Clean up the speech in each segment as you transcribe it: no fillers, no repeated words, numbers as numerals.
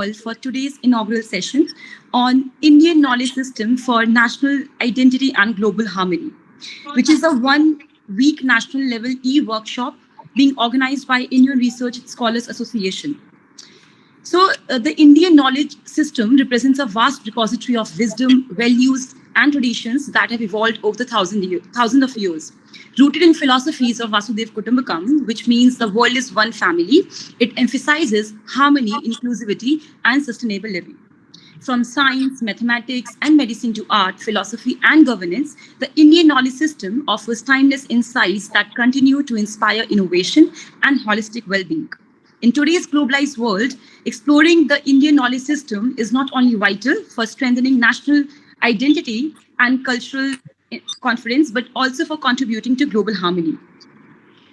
for today's inaugural session on Indian Knowledge System for National Identity and Global Harmony, which is a one-week national level e-workshop being organized by Indian Research Scholars Association. So the Indian knowledge system represents a vast repository of wisdom, values, and traditions that have evolved over the thousands of years. Rooted in philosophies of Vasudev Kutumbakam, which means the world is one family, it emphasizes harmony, inclusivity, and sustainable living. From science, mathematics, and medicine to art, philosophy, and governance, the Indian knowledge system offers timeless insights that continue to inspire innovation and holistic well-being. In today's globalized world, exploring the Indian knowledge system is not only vital for strengthening national identity and cultural confidence, but also for contributing to global harmony.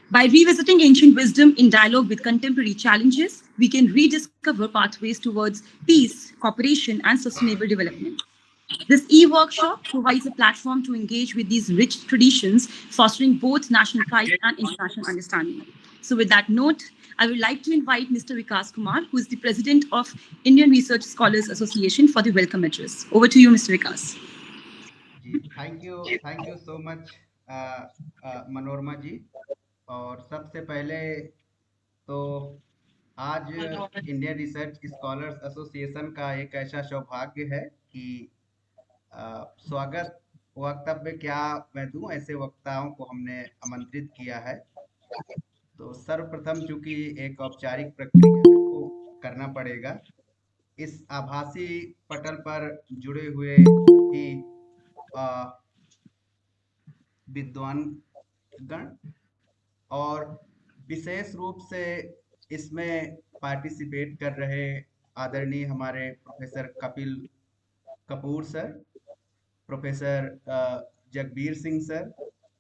By revisiting ancient wisdom in dialogue with contemporary challenges, we can rediscover pathways towards peace, cooperation, and sustainable development. This e-workshop provides a platform to engage with these rich traditions, fostering both national pride and international understanding. So with that note, I would like to invite Mr. Vikas Kumar, who is the President of Indian Research Scholars Association, for the welcome address. Over to you, Mr. Vikas. Thank you so much, Manorama जी. और सबसे पहले तो आज Indian research scholars association का एक ऐसा सौभाग्य है कि स्वागत वक्तव्य क्या मैं दूं, ऐसे वक्ताओं को हमने आमंत्रित किया है. तो सर्वप्रथम चूंकि एक औपचारिक प्रक्रिया को करना पड़ेगा, इस आभासी पटल पर जुड़े हुए सभी विद्वान गण और विशेष रूप से इसमें पार्टिसिपेट कर रहे आदरणीय हमारे professor Kapil Kapoor sir, professor Jagbir Singh sir,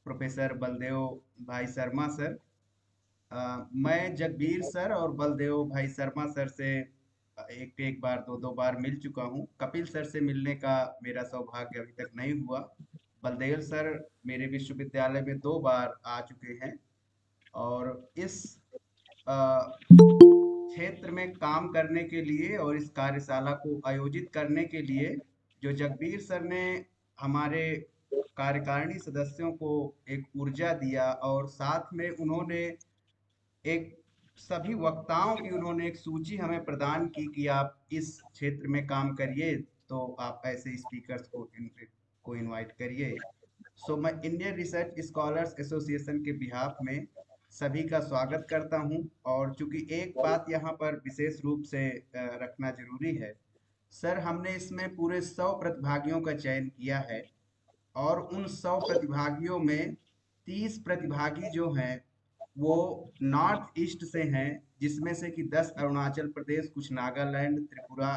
professor Baldev भाई शर्मा सर. मैं जगबीर सर और बलदेव भाई शर्मा सर से एक बार दो बार मिल चुका हूं. कपिल सर से मिलने का मेरा सौभाग्य अभी तक नहीं हुआ. बलदेव सर मेरे विश्वविद्यालय में 2 बार आ चुके हैं और इस क्षेत्र में काम करने के लिए और इस कार्यशाला को आयोजित करने के लिए जो जगबीर सर ने हमारे कार्यकारिणी सदस्यों को एक ऊर्जा दिया और साथ में उन्होंने एक सभी वक्ताओं की उन्होंने एक सूची हमें प्रदान की कि आप इस क्षेत्र में काम करिए, तो आप ऐसे स्पीकर्स को इनवाइट करिए. सो मैं इंडियन रिसर्च स्कॉलर्स एसोसिएशन के बिहाफ में सभी का स्वागत करता हूं. और चूंकि एक बात यहाँ पर विशेष रूप से रखना जरूरी है, सर हमने इसमें पूरे 100 प्रतिभागियों का चयन किया है और उन 100 प्रतिभागियों में 30 प्रतिभागी जो हैं वो नॉर्थ ईस्ट से हैं, जिसमें से कि 10 अरुणाचल प्रदेश, कुछ नागालैंड, त्रिपुरा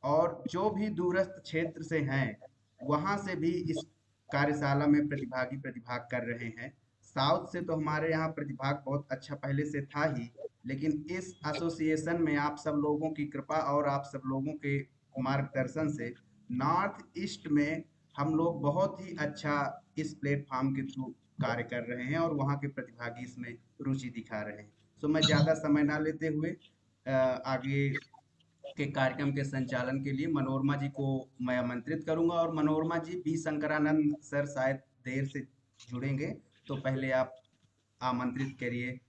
और जो भी दूरस्थ क्षेत्र से हैं वहां से भी इस कार्यशाला में प्रतिभाग कर रहे हैं. साउथ से तो हमारे यहाँ प्रतिभाग बहुत अच्छा पहले से था ही, लेकिन इस एसोसिएशन में आप सब लोगों की कृपा और आप सब लोगों के मार्गदर्शन से नॉर्थ ईस्ट में हम लोग बहुत ही अच्छा इस प्लेटफॉर्म के थ्रू कार्य कर रहे हैं और वहाँ के प्रतिभागी इसमें रुचि दिखा रहे हैं. सो मैं ज़्यादा समय ना लेते हुए आगे के कार्यक्रम के संचालन के लिए मनोरमा जी को मैं आमंत्रित करूंगा. और मनोरमा जी, बी शंकरानंद सर शायद देर से जुड़ेंगे, तो पहले आप आमंत्रित करिए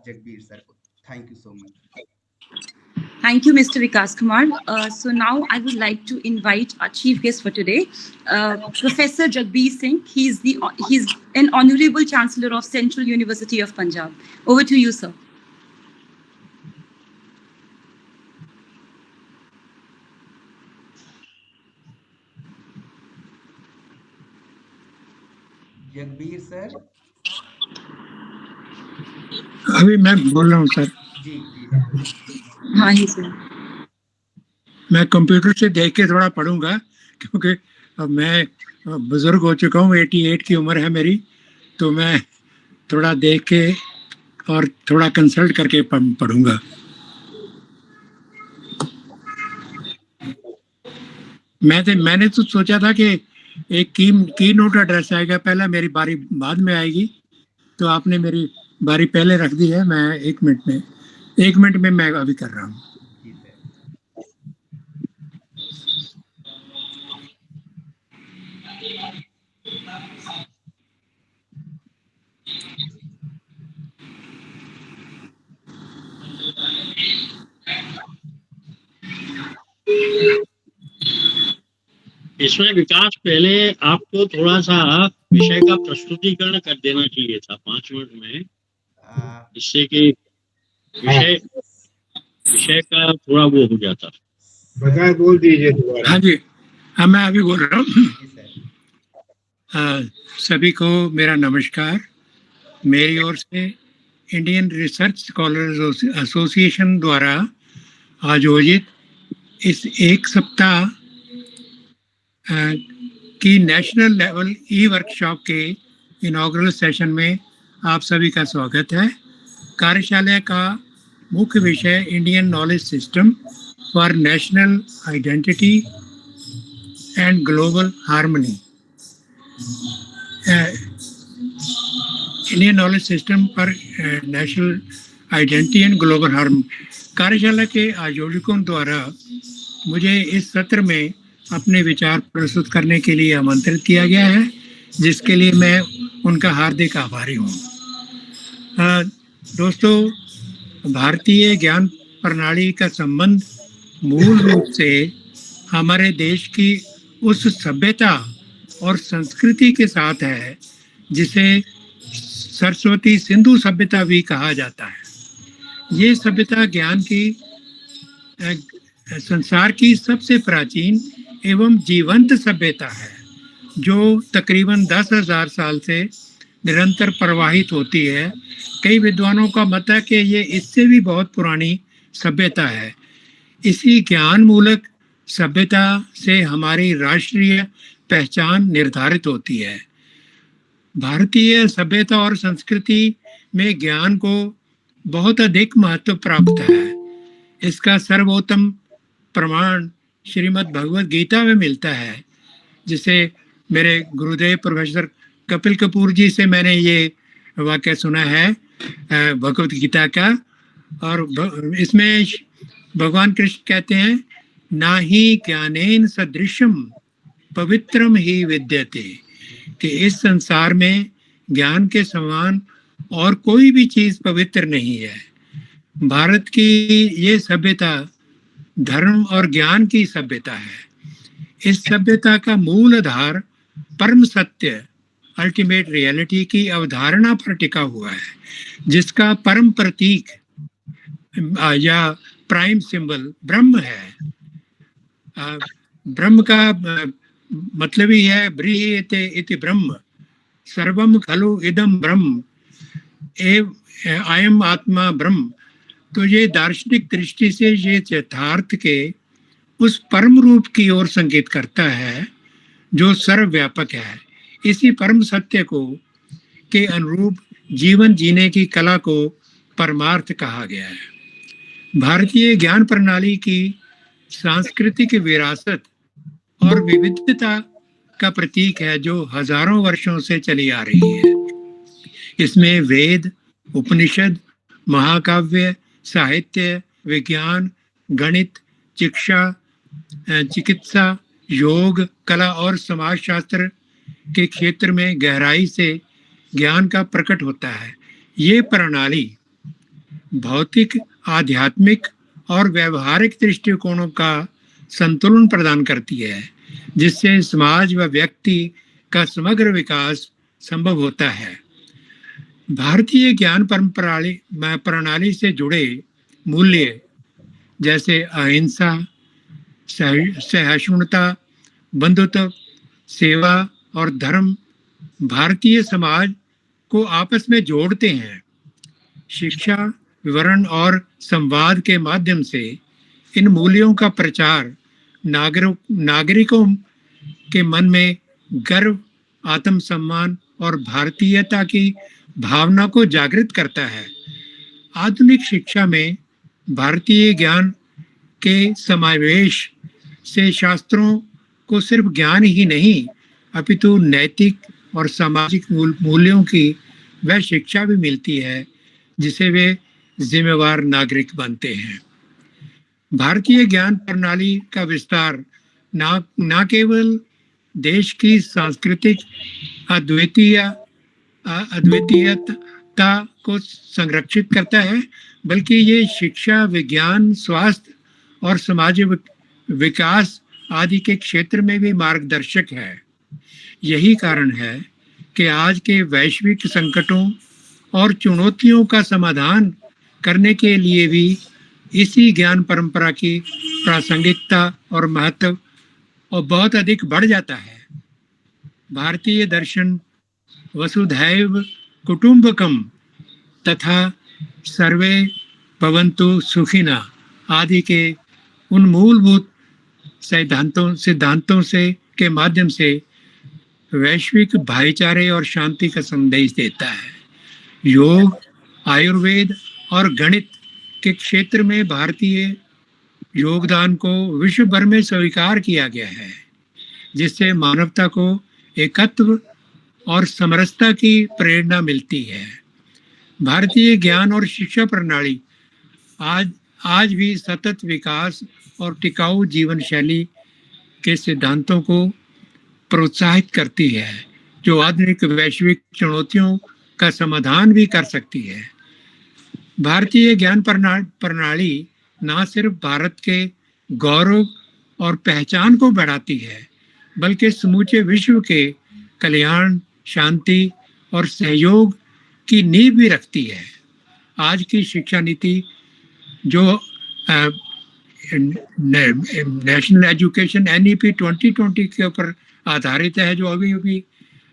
जगबीर सर को. Thank you so much. Thank you, Mr. Vikas Kumar. So now I would like to invite our chief guest for today, Professor Jagbir Singh. He's an Honorable Chancellor of Central University of Punjab. Over to you, sir. Jagbir sir. अभी मैं बोल रहा हूँ sir. जी. हाँ जी sir. मैं computer से देख के थोड़ा पढ़ूंगा क्योंकि अब मैं बुजुर्ग हो चुका हूँ, 88 की उम्र है मेरी, तो मैं थोड़ा देख के और थोड़ा कंसल्ट करके पढ़ूंगा. मैंने तो सोचा था कि एक की नोट एड्रेस आएगा पहला, मेरी बारी बाद में आएगी, तो आपने मेरी बारी पहले रख दी है. मैं 1 मिनट में मैं अभी कर रहा हूँ. इसमें विकास पहले आपको थोड़ा सा विषय का प्रस्तुतिकरण कर देना चाहिए था 5 मिनट में, जिससे कि विषय विषय का थोड़ा वो हो जाता। बजाय बोल दीजिए दोबारा। हाँ जी, हाँ मैं अभी बोल रहा हूँ। सभी को मेरा नमस्कार। मेरी ओर से इंडियन रिसर्च स्कॉलर्स एसोसिएशन द्वारा आयोजित इस एक सप्ताह की नेशनल लेवल ई वर्कशॉप के इनॉग्रल सेशन में आप सभी का स्वागत है। कार्यशाला का मुख्य विषय Indian knowledge system for national identity and global harmony, Indian knowledge system पर national identity and global harmony. कार्यशाला के आयोजकों द्वारा मुझे इस सत्र में अपने विचार प्रस्तुत करने के लिए आमंत्रित किया गया है, जिसके लिए मैं उनका हार्दिक आभारी हूँ। दोस्तों, भारतीय ज्ञान प्रणाली का संबंध मूल रूप से हमारे देश की उस सभ्यता और संस्कृति के साथ है जिसे सरस्वती सिंधु सभ्यता भी कहा जाता है। ये सभ्यता ज्ञान की संसार की सबसे प्राचीन एवं जीवंत सभ्यता है, जो तकरीबन 10,000 साल से निरंतर प्रवाहित होती है। कई विद्वानों का मत है कि ये इससे भी बहुत पुरानी सभ्यता है। इसी ज्ञान मूलक सभ्यता से हमारी राष्ट्रीय पहचान निर्धारित होती है। भारतीय सभ्यता और संस्कृति में ज्ञान को बहुत अधिक महत्व प्राप्त है। इसका सर्वोत्तम प्रमाण श्रीमद् भगवद गीता में मिलता है, जिसे मेरे गुरुदेव प्रोफेसर कपिल कपूर जी से मैंने ये वाक्य सुना है भगवद गीता का। और इसमें भगवान कृष्ण कहते हैं, ना ही ज्ञानेन सदृशम पवित्रम ही विद्यते, कि इस संसार में ज्ञान के समान और कोई भी चीज पवित्र नहीं है। भारत की ये सभ्यता धर्म और ज्ञान की सभ्यता है। इस सभ्यता का मूल आधार परम सत्य, अल्टीमेट रियलिटी की अवधारणा पर टिका हुआ है, जिसका परम प्रतीक या प्राइम सिंबल ब्रह्म है। ब्रह्म का मतलब ही है ब्रीहीते इति ब्रह्म, सर्वम खलु इदम ब्रह्म, अयम आत्मा ब्रह्म। तो ये दार्शनिक दृष्टि से ये यथार्थ के उस परम रूप की ओर संकेत करता है जो सर्वव्यापक है। इसी परम सत्य को के अनुरूप जीवन जीने की कला को परमार्थ कहा गया है। भारतीय ज्ञान प्रणाली की सांस्कृतिक विरासत और विविधता का प्रतीक है, जो हजारों वर्षों से चली आ रही है। इसमें वेद, उपनिषद, महाकाव्य, साहित्य, विज्ञान, गणित, चिकित्सा, योग, कला और समाजशास्त्र के क्षेत्र में गहराई से ज्ञान का प्रकट होता है। ये प्रणाली भौतिक, आध्यात्मिक और व्यवहारिक दृष्टिकोणों का संतुलन प्रदान करती है, जिससे समाज व व्यक्ति का समग्र विकास संभव होता है। भारतीय ज्ञान प्रणाली से जुड़े मूल्य जैसे अहिंसा, सहिष्णुता, बंधुत्व, सेवा और धर्म भारतीय समाज को आपस में जोड़ते हैं। शिक्षा, विवरण और संवाद के माध्यम से इन मूल्यों का प्रचार नागरिकों के मन में गर्व, आत्मसम्मान और भारतीयता की भावना को जागृत करता है। आधुनिक शिक्षा में भारतीय ज्ञान के समावेश से शास्त्रों को सिर्फ ज्ञान ही नहीं, अपितु नैतिक और सामाजिक मूल्यों की वह शिक्षा भी मिलती है जिसे वे जिम्मेवार नागरिक बनते हैं। भारतीय ज्ञान प्रणाली का विस्तार न केवल देश की सांस्कृतिक अद्वितीयता को संरक्षित करता है, बल्कि ये शिक्षा, विज्ञान, स्वास्थ्य और सामाजिक विकास आदि के क्षेत्र में भी मार्गदर्शक है। यही कारण है कि आज के वैश्विक संकटों और चुनौतियों का समाधान करने के लिए भी इसी ज्ञान परंपरा की प्रासंगिकता और महत्व और बहुत अधिक बढ़ जाता है। भारतीय दर्शन वसुधैव कुटुंबकम तथा सर्वे भवन्तु सुखिना आदि के उन मूलभूत सिद्धांतों से के माध्यम से वैश्विक भाईचारे और शांति का संदेश देता है। योग, आयुर्वेद और गणित के क्षेत्र में भारतीय योगदान को विश्व भर में स्वीकार किया गया है, जिससे मानवता को एकत्व और समरसता की प्रेरणा मिलती है। भारतीय ज्ञान और शिक्षा प्रणाली आज भी सतत विकास और टिकाऊ जीवन शैली के सिद्धांतों को प्रोत्साहित करती है, जो आधुनिक वैश्विक चुनौतियों का समाधान भी कर सकती है। भारतीय ज्ञान प्रणाली न सिर्फ भारत के गौरव और पहचान को बढ़ाती है, बल्कि समूचे विश्व के कल्याण, शांति और सहयोग की नींव भी रखती है। आज की शिक्षा नीति जो नेशनल एजुकेशन NEP 2020 के ऊपर आधारित है, जो अभी अभी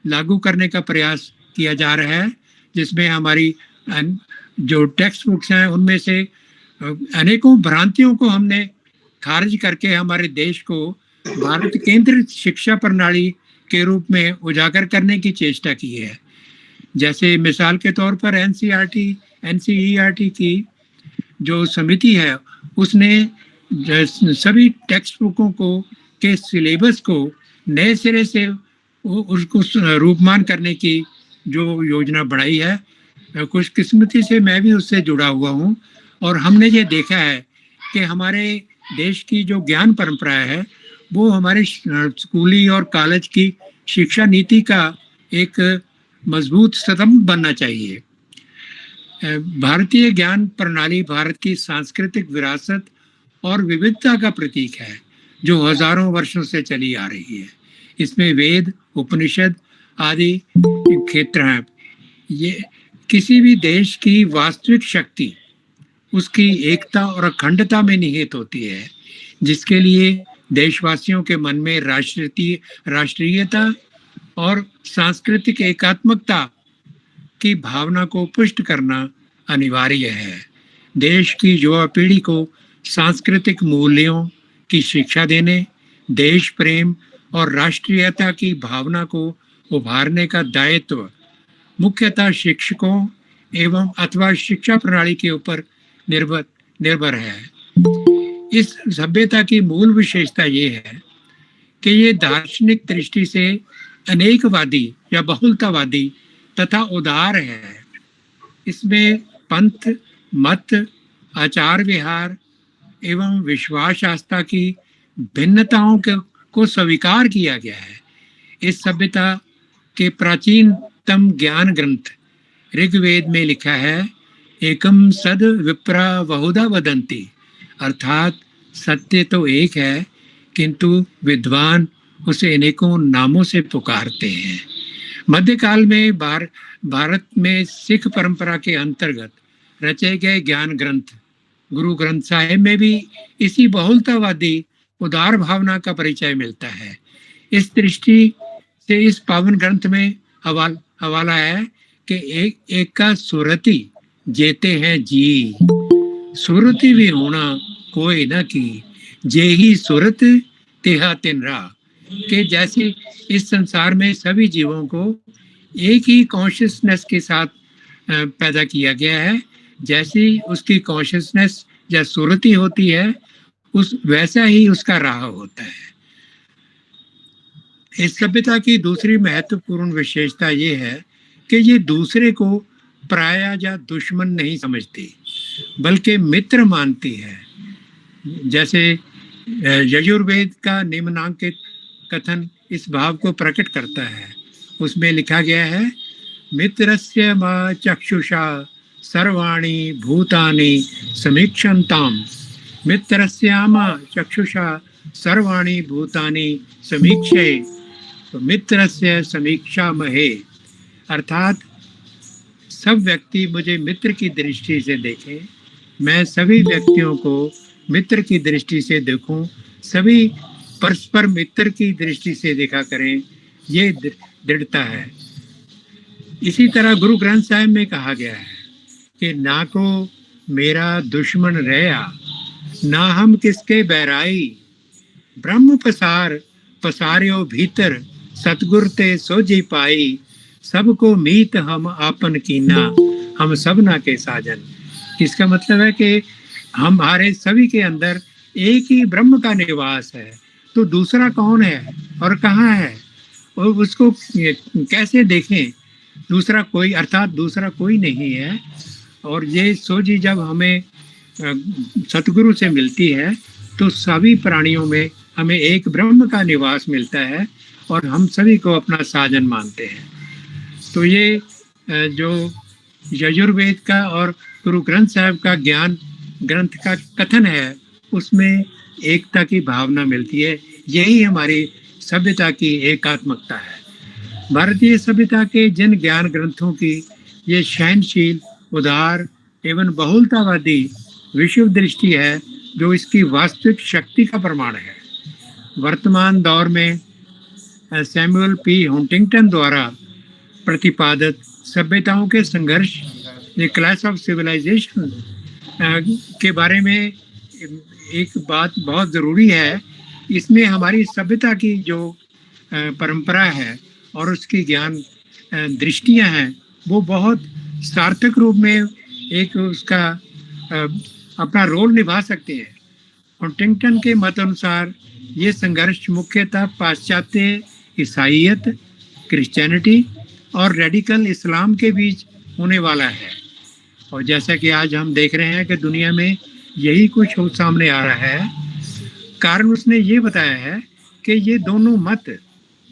लागू करने का प्रयास किया जा रहा है, जिसमें हमारी जो टेक्स्ट बुक्स हैं उनमें से अनेकों भ्रांतियों को हमने खारिज करके हमारे देश को भारत केंद्रित शिक्षा प्रणाली के रूप में उजागर करने की चेष्टा की है। जैसे मिसाल के तौर पर NCERT की जो समिति है, उसने सभी टेक्स्ट बुकों को के सिलेबस को नए सिरे से उसको रूपमान करने की जो योजना बढ़ाई है। खुशकिस्मती से मैं भी उससे जुड़ा हुआ हूँ और हमने ये देखा है कि हमारे देश की जो ज्ञान परंपरा है वो हमारे स्कूली और कॉलेज की शिक्षा नीति का एक मजबूत स्तंभ बनना चाहिए। भारतीय ज्ञान प्रणाली भारत की सांस्कृतिक विरासत और विविधता का प्रतीक है, जो हजारों वर्षों से चली आ रही है। इसमें वेद, उपनिषद आदि क्षेत्र हैं। ये किसी भी देश की वास्तविक शक्ति उसकी एकता और अखंडता में निहित होती है, जिसके लिए देशवासियों के मन में राष्ट्रीयता और सांस्कृतिक एकात्मकता की भावना को पुष्ट करना अनिवार्य है। देश की युवा पीढ़ी को सांस्कृतिक मूल्यों की शिक्षा देने, देश प्रेम और राष्ट्रीयता की भावना को उभारने का दायित्व मुख्यतः शिक्षकों एवं अथवा शिक्षा प्रणाली के ऊपर निर्भर है। इस सभ्यता की मूल विशेषता ये है कि ये दार्शनिक दृष्टि से अनेकवादी या बहुलतावादी तथा उदार है। इसमें पंथ, मत, आचार विहार एवं विश्वास आस्था की भिन्नताओं को स्वीकार किया गया है। इस सभ्यता के प्राचीनतम ज्ञान ग्रंथ ऋग्वेद में लिखा है, एकम सद विप्रा बहुधा वदंती, अर्थात सत्य तो एक है किंतु विद्वान उसे अनेकों नामों से पुकारते हैं। मध्यकाल में भारत में सिख परंपरा के अंतर्गत रचे गए ज्ञान ग्रंथ गुरु ग्रंथ साहिब में भी इसी बहुलतावादी उदार भावना का परिचय मिलता है। इस दृष्टि से इस पावन ग्रंथ में हवाला है कि एक का सुरति जेते हैं जी, सुरति भी होना कोई न की, जे ही सुरत तेहा तिनरा, कि जैसे इस संसार में सभी जीवों को एक ही कॉन्शियसनेस के साथ पैदा किया गया है, जैसी उसकी कॉन्शियसनेस या सुरति होती है उस वैसा ही उसका राह होता है। इस सभ्यता की दूसरी महत्वपूर्ण विशेषता ये है कि ये दूसरे को पराया या दुश्मन नहीं समझती बल्कि मित्र मानती है। जैसे यजुर्वेद का निम्नांकित कथन इस भाव को प्रकट करता है। उसमें लिखा गया है, मित्रस्य मा चक्षुषा सर्वाणि भूतानि समीक्षन्ताम मित्रस्याम चक्षुषा सर्वाणि भूतानि समीक्षे, तो मित्रस्य समीक्षा महे, अर्थात सब व्यक्ति मुझे मित्र की दृष्टि से देखें, मैं सभी व्यक्तियों को मित्र की दृष्टि से देखूं, सभी परस्पर मित्र की दृष्टि से देखा करें, ये दृढ़ता है। इसी तरह गुरु ग्रंथ साहिब में कहा गया है कि ना को मेरा दुश्मन रहा, ना हम किसके बैराई, ब्रह्म पसार्यो भीतर, सतगुर ते सोझी पाई, सबको मीत हम आपन कीना, हम सबना के साजन। इसका मतलब है कि हमारे सभी के अंदर एक ही ब्रह्म का निवास है, तो दूसरा कौन है और कहाँ है और उसको कैसे देखें? दूसरा कोई, अर्थात दूसरा कोई नहीं है। और ये सोझी जब हमें सतगुरु से मिलती है तो सभी प्राणियों में हमें एक ब्रह्म का निवास मिलता है और हम सभी को अपना साजन मानते हैं। तो ये जो यजुर्वेद का और गुरु ग्रंथ साहिब का ज्ञान ग्रंथ का कथन है, उसमें एकता की भावना मिलती है। यही हमारी सभ्यता की एकात्मकता है। भारतीय सभ्यता के जिन ज्ञान ग्रंथों की ये सहनशील, उदार एवं बहुलतावादी विश्व दृष्टि है, जो इसकी वास्तविक शक्ति का प्रमाण है। वर्तमान दौर में सैमुअल पी हंटिंगटन द्वारा प्रतिपादित सभ्यताओं के संघर्ष, ये क्लैश ऑफ सिविलाइजेशन के बारे में एक बात बहुत ज़रूरी है। इसमें हमारी सभ्यता की जो परंपरा है और उसकी ज्ञान दृष्टियां हैं, वो बहुत सार्थक रूप में एक उसका अपना रोल निभा सकते हैं। हंटिंगटन के मत अनुसार ये संघर्ष मुख्यतः पाश्चात्य ईसाइयत, क्रिश्चियनिटी और रेडिकल इस्लाम के बीच होने वाला है। और जैसा कि आज हम देख रहे हैं कि दुनिया में यही कुछ सामने आ रहा है। कारण उसने ये बताया है कि ये दोनों मत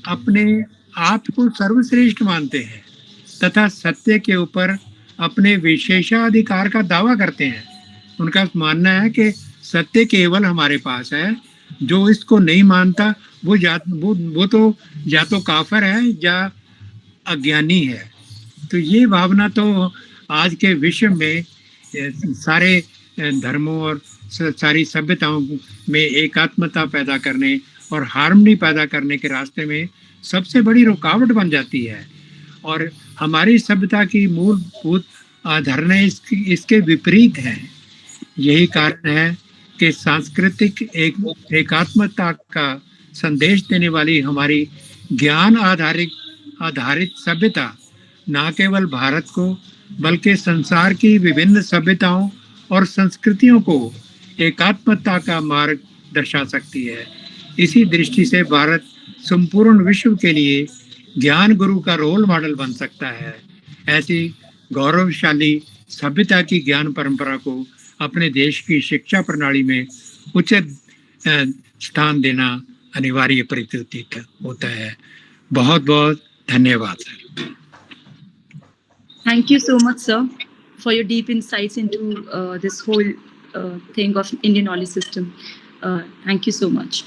अपने आप को सर्वश्रेष्ठ मानते हैं तथा सत्य के ऊपर अपने विशेषाधिकार का दावा करते हैं। उनका मानना है कि सत्य केवल हमारे पास है, जो इसको नहीं मानता वो तो या तो काफिर है या अज्ञानी है। तो ये भावना तो आज के विश्व में सारे धर्मों और सारी सभ्यताओं में एकात्मता पैदा करने और हार्मनी पैदा करने के रास्ते में सबसे बड़ी रुकावट बन जाती है। और हमारी सभ्यता की मूलभूत धारणाएं इसके विपरीत हैं। यही कारण है कि सांस्कृतिक एकात्मता का संदेश देने वाली हमारी ज्ञान आधारित सभ्यता न केवल भारत को बल्कि संसार की विभिन्न सभ्यताओं और संस्कृतियों को एकात्मता का मार्ग दर्शा सकती है। इसी दृष्टि से भारत संपूर्ण विश्व के लिए ज्ञान गुरु का रोल मॉडल बन सकता है। ऐसी गौरवशाली सभ्यता की ज्ञान परंपरा को अपने देश की शिक्षा प्रणाली में उचित स्थान देना अनिवार्य प्रतीत होता है। बहुत बहुत धन्यवाद sir. Thank you so much, sir, for your deep insights into this whole thing of Indian knowledge system. Thank you so much.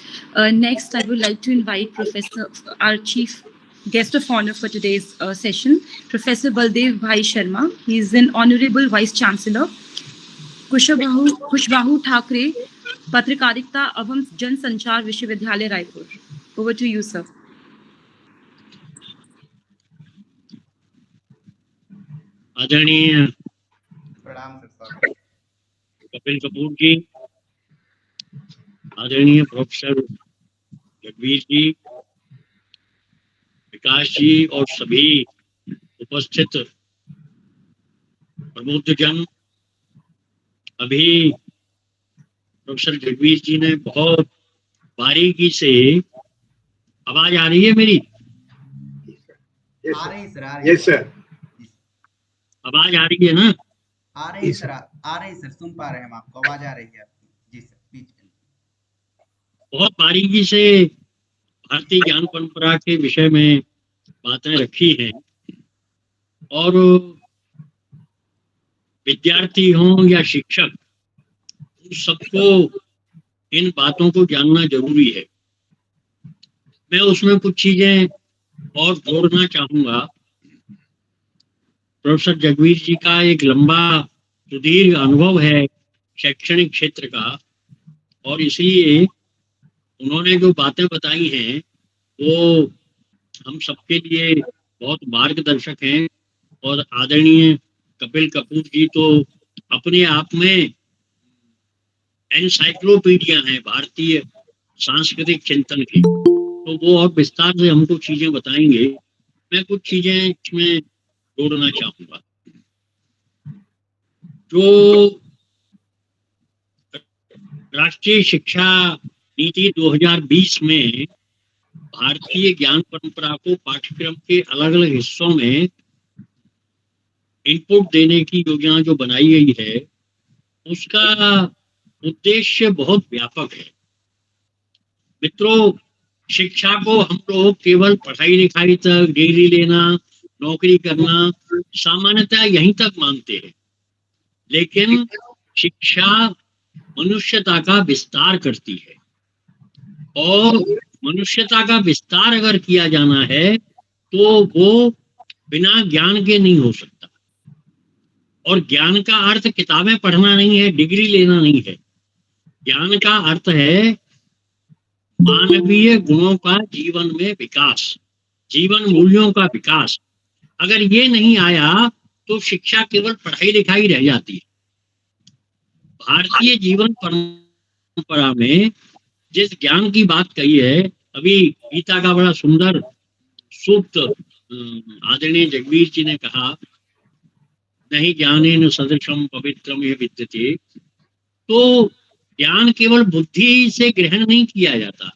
Next, I would like to invite Professor, our chief guest of honor for today's session, Professor Baldev Bhai Sharma. He is an honorable Vice-Chancellor, Kushabhau Thakre, Patrakarita, Avam, Jansanchar, Vishwavidyalaya, Raipur. Over to you, sir. आदरणीय प्रणाम sir. Kapil Kapoor जी, आदरणीय professor Jagbir जी, विकास जी और सभी उपस्थित प्रबुद्धजन, अभी professor Jagbir जी ने बहुत बारीकी से, आवाज आ रही है मेरी? आ रही सर, आ रही सर। आवाज आ रही है ना? आ रही सर, आ रही सर, सुन पा रहे हैं हम आपको, आवाज आ रही है आपकी। जी सर, बीच में बहुत बारीकी से भारतीय ज्ञान परंपरा के विषय में बातें रखी हैं और विद्यार्थी हों या शिक्षक, सबको इन बातों को जानना जरूरी है। मैं उसमें कुछ चीजें और जोड़ना चाहूंगा। प्रोफेसर जगबीर जी का एक लंबा सुदीर्घ अनुभव है शैक्षणिक क्षेत्र का, और इसलिए उन्होंने जो बातें बताई हैं वो हम सबके लिए बहुत मार्गदर्शक हैं। और आदरणीय कपिल कपूर जी तो अपने आप में एनसाइक्लोपीडिया हैं भारतीय सांस्कृतिक चिंतन की, तो वो और विस्तार से हमको चीजें बताएंगे। मैं कुछ चीजें इसमें जोड़ना चाहूंगा। जो राष्ट्रीय शिक्षा नीति 2020 में भारतीय ज्ञान परंपरा को पाठ्यक्रम के अलग अलग हिस्सों में इनपुट देने की योजना जो बनाई गई है, उसका उद्देश्य बहुत व्यापक है। मित्रों, शिक्षा को हम लोग केवल पढ़ाई लिखाई तक, डिग्री लेना, नौकरी करना सामान्यतः यहीं तक मानते हैं, लेकिन शिक्षा मनुष्यता का विस्तार करती है, और मनुष्यता का विस्तार अगर किया जाना है तो वो बिना ज्ञान के नहीं हो सकता। और ज्ञान का अर्थ किताबें पढ़ना नहीं है, डिग्री लेना नहीं है। ज्ञान का अर्थ है मानवीय गुणों का जीवन में विकास, जीवन मूल्यों का विकास। अगर ये नहीं आया तो शिक्षा केवल पढ़ाई लिखाई रह जाती है। भारतीय जीवन परंपरा में जिस ज्ञान की बात कही है, अभी गीता का बड़ा सुंदर सूक्त आदरणीय जगबीर जी ने कहा, नहीं ज्ञानेन सदृशम पवित्रम यह विद्यते। तो ज्ञान केवल बुद्धि से ग्रहण नहीं किया जाता,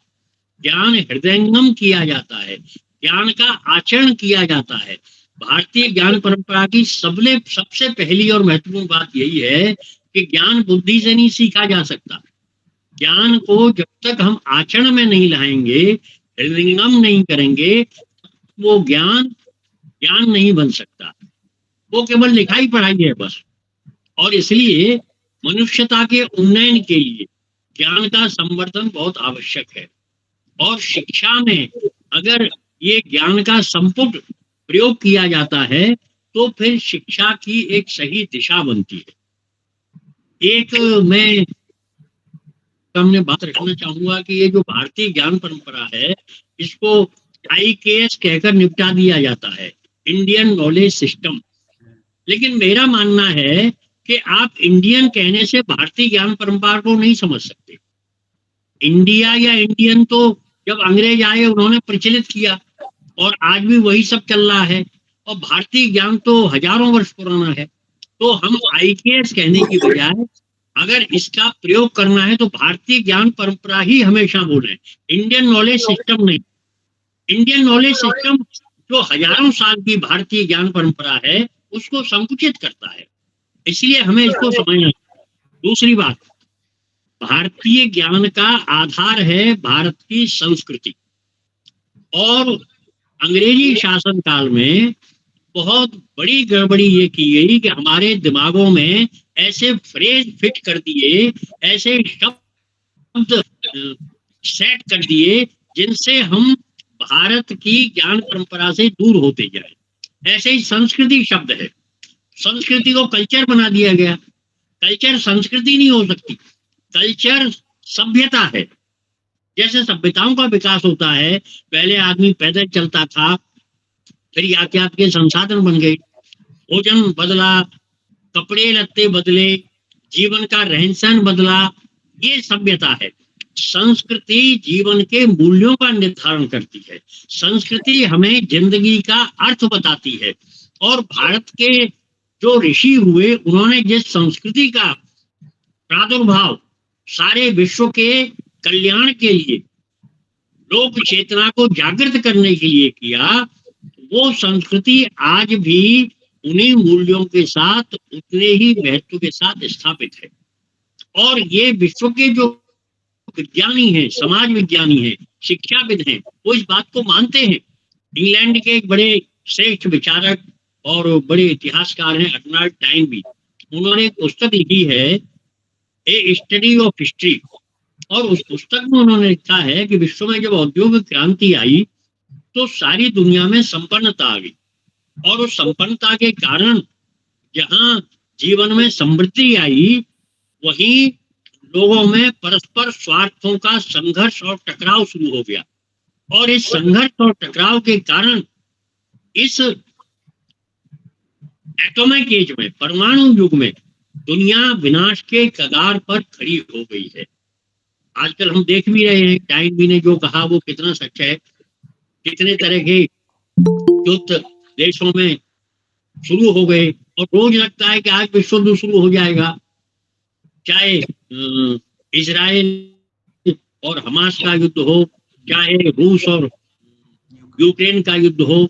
ज्ञान हृदयंगम किया जाता है, ज्ञान का आचरण किया जाता है। भारतीय ज्ञान परंपरा की सबसे पहली और महत्वपूर्ण बात यही है कि ज्ञान बुद्धि से नहीं सीखा जा सकता। ज्ञान को जब तक हम आचरण में नहीं लाएंगे, हृदयंगम नहीं करेंगे, वो ज्ञान नहीं बन सकता। वो केवल लिखाई पढ़ाई है बस। और इसलिए मनुष्यता के उन्नयन के लिए ज्ञान का संवर्धन बहुत आवश्यक है। और शिक्षा में अगर ये ज्ञान का संपुट प्रयोग किया जाता है तो फिर शिक्षा की एक सही दिशा बनती है। एक मैं सामने बात रखना चाहूंगा कि ये जो भारतीय ज्ञान परंपरा है, इसको IKS कहकर निपटा दिया जाता है, इंडियन नॉलेज सिस्टम। लेकिन मेरा मानना है कि आप इंडियन कहने से भारतीय ज्ञान परंपरा को नहीं समझ सकते। इंडिया या इंडियन तो जब अंग्रेज आए उन्होंने प्रचलित किया, और आज भी वही सब चल रहा है। और भारतीय ज्ञान तो हजारों वर्ष पुराना है। तो हम IKS कहने की बजाय अगर इसका प्रयोग करना है तो भारतीय ज्ञान परंपरा ही हमेशा बोले, इंडियन नॉलेज सिस्टम नहीं। इंडियन नॉलेज सिस्टम जो हजारों साल की भारतीय ज्ञान परंपरा है उसको संकुचित करता है, इसलिए हमें इसको समझना। दूसरी बात, भारतीय ज्ञान का आधार है भारत की संस्कृति। और अंग्रेजी शासन काल में बहुत बड़ी गड़बड़ी ये की गई कि हमारे दिमागों में ऐसे फ्रेज फिट कर दिए, ऐसे शब्द सेट कर दिए जिनसे हम भारत की ज्ञान परंपरा से दूर होते जाए। ऐसे ही संस्कृति शब्द है, संस्कृति को कल्चर बना दिया गया। कल्चर संस्कृति नहीं हो सकती, कल्चर सभ्यता है। जैसे सभ्यताओं का विकास होता है, पहले आदमी पैदल चलता था, फिर यातायात के संसाधन बन गए, भोजन बदला, कपड़े लत्ते बदले, जीवन का रहन सहन बदला, ये सभ्यता है। संस्कृति जीवन के मूल्यों का निर्धारण करती है, संस्कृति हमें जिंदगी का अर्थ बताती है। और भारत के जो ऋषि हुए, उन्होंने जिस संस्कृति का प्रादुर्भाव सारे विश्व के कल्याण के लिए, लोक चेतना को जागृत करने के लिए किया, वो संस्कृति आज भी उन्हीं मूल्यों के साथ उतने ही महत्व के साथ स्थापित है। और ये विश्व के जो विज्ञानी हैं, समाज विज्ञानी हैं, शिक्षाविद हैं, वो इस बात को मानते हैं। इंग्लैंड के एक बड़े श्रेष्ठ विचारक और बड़े इतिहासकार हैं अर्नल्ड टाइनबी, उन्होंने एक पुस्तक लिखी है ए स्टडी ऑफ हिस्ट्री। और उस पुस्तक में उन्होंने लिखा है कि विश्व में जब औद्योगिक क्रांति आई तो सारी दुनिया में संपन्नता आ गई, और उस संपन्नता के कारण जहां जीवन में समृद्धि आई, वहीं लोगों में परस्पर स्वार्थों का संघर्ष और टकराव शुरू हो गया। और इस संघर्ष और टकराव के कारण इस एटॉमिक एज में, परमाणु युग में, दुनिया विनाश के कगार पर खड़ी हो गई है। आजकल हम देख भी रहे हैं, टाइम भी ने जो कहा वो कितना सच है। कितने तरह के युद्ध देशों में शुरू हो गए, और रोज लगता है कि आज विश्व युद्ध शुरू हो जाएगा। चाहे इजराइल और हमास का युद्ध हो, चाहे रूस और यूक्रेन का युद्ध हो,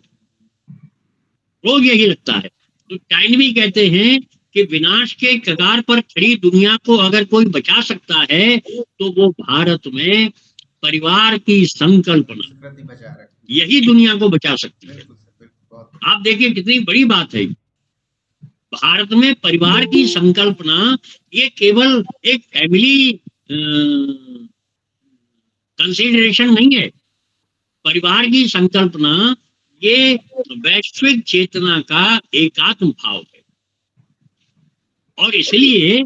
रोज यही लगता है। तो टाइम भी कहते हैं कि विनाश के कगार पर खड़ी दुनिया को अगर कोई बचा सकता है तो वो भारत में परिवार की संकल्पना यही दुनिया को बचा सकती है। आप देखिए कितनी बड़ी बात है। भारत में परिवार की संकल्पना ये केवल एक फैमिली कंसीडरेशन नहीं है। परिवार की संकल्पना ये वैश्विक चेतना का एकात्म भाव है। और इसलिए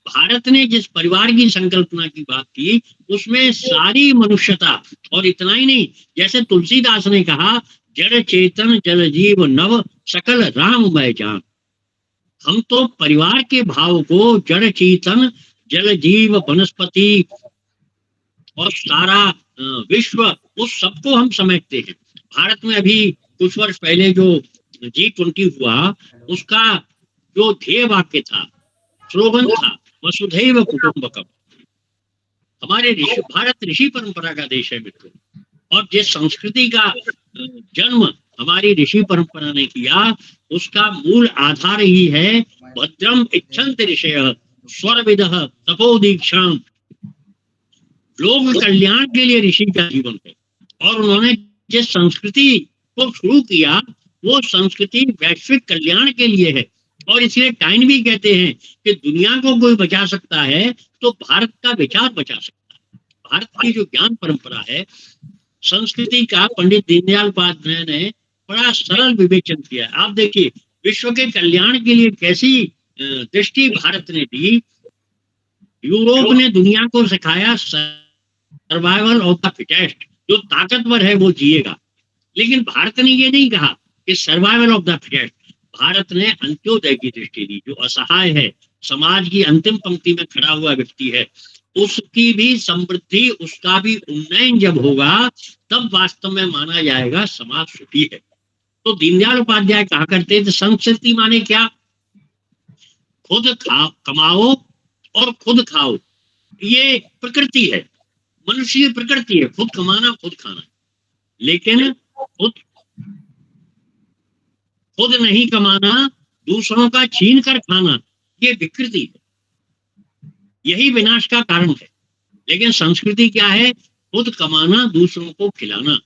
भारत ने जिस परिवार की संकल्पना की बात की, उसमें सारी मनुष्यता, और इतना ही नहीं, जैसे तुलसीदास ने कहा, जड़ चेतन जल जीव नव सकल राममय जान। हम तो परिवार के भाव को जड़ चेतन जल जीव वनस्पति और सारा विश्व, उस सबको हम समझते हैं। भारत में अभी कुछ वर्ष पहले जो G20 हुआ, उसका जो ध्येय वाक्य था, स्लोगन था, वसुधैव कुटुंबकम। हमारे भारत ऋषि परंपरा का देश है मित्रों, और जिस संस्कृति का जन्म हमारी ऋषि परंपरा ने किया, उसका मूल आधार ही है भद्रम इच्छन्ति ऋषयः स्वरविदः तपोदीक्षाम। लोक कल्याण के लिए ऋषि का जीवन है, और उन्होंने जिस संस्कृति को शुरू किया वो संस्कृति वैश्विक कल्याण के लिए है। और इसलिए टाइम भी कहते हैं कि दुनिया को कोई बचा सकता है तो भारत का विचार बचा सकता है। भारत की जो ज्ञान परंपरा है, संस्कृति का, पंडित दीनदयाल उपाध्याय ने बड़ा सरल विवेचन किया है। आप देखिए विश्व के कल्याण के लिए कैसी दृष्टि भारत ने दी। यूरोप ने दुनिया को सिखाया सर्वाइवल ऑफ द फिटेस्ट, जो ताकतवर है वो जिएगा। लेकिन भारत ने ये नहीं कहा कि survival of the fittest. Bharat ने अंत्योदय की दृष्टि दी। जो असहाय है, समाज की अंतिम पंक्ति में खड़ा हुआ व्यक्ति है, उसकी भी समृद्धि, उसका भी उन्नयन जब होगा, तब वास्तव में माना जाएगा समाज सुखी है। तो दीनदयाल उपाध्याय कहा करते थे, संस्कृति माने क्या? खुद कमाओ और खुद खाओ। ये प्रकृति है, मनुष्य की प्रकृति है, खुद कमाना खुद खाना। लेकिन खुद नहीं कमाना, दूसरों का छीन कर खाना, ये विकृति है। यही विनाश का कारण है। लेकिन संस्कृति क्या है? खुद कमाना, दूसरों को खिलाना।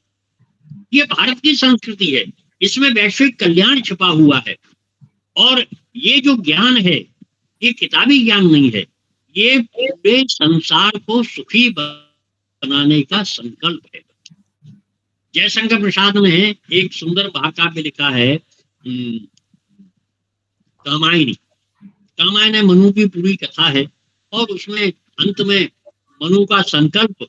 ये भारत की संस्कृति है। इसमें वैश्विक कल्याण छिपा हुआ है। और ये जो ज्ञान है, ये किताबी ज्ञान नहीं है, ये पूरे संसार को सुखी बनाने का संकल्प है। जयशंकर प्रसाद ने एक सुंदर महाकाव्य लिखा है, कामायनी। कामायनी मनु की पूरी कथा है, और उसमें अंत में मनु का संकल्प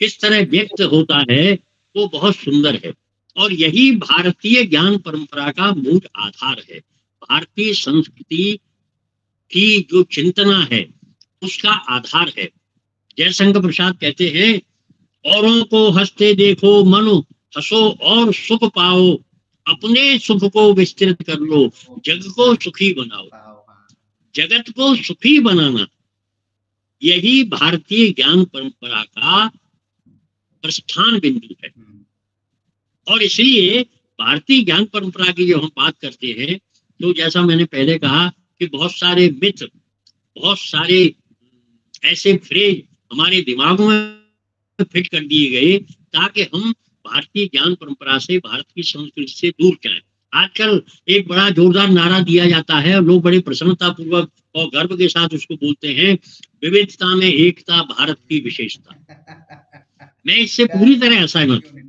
किस तरह व्यक्त होता है वो बहुत सुंदर है। और यही भारतीय ज्ञान परंपरा का मूल आधार है। भारतीय संस्कृति की जो चिंतना है उसका आधार है। जयशंकर प्रसाद कहते हैं, औरों को हंसते देखो मनु हंसो और सुख पाओ, अपने सुख को विस्तृत कर लो, जग को सुखी बनाओ। जगत को सुखी बनाना, यही भारतीय ज्ञान परंपरा का प्रस्थान बिंदु है। और इसलिए भारतीय ज्ञान परंपरा की जब हम बात करते हैं, तो जैसा मैंने पहले कहा कि बहुत सारे मिथ, बहुत सारे ऐसे फ्रेज हमारे दिमागों में फिट कर दिए गए ताकि हम भारतीय ज्ञान परंपरा से, भारत की संस्कृति से दूर जाएं। आजकल एक बड़ा जोरदार नारा दिया जाता है और लोग बड़े प्रसन्नता पूर्वक और गर्व के साथ उसको बोलते हैं विविधता में एकता भारत की विशेषता। मैं इससे पूरी तरह असहमत हूं।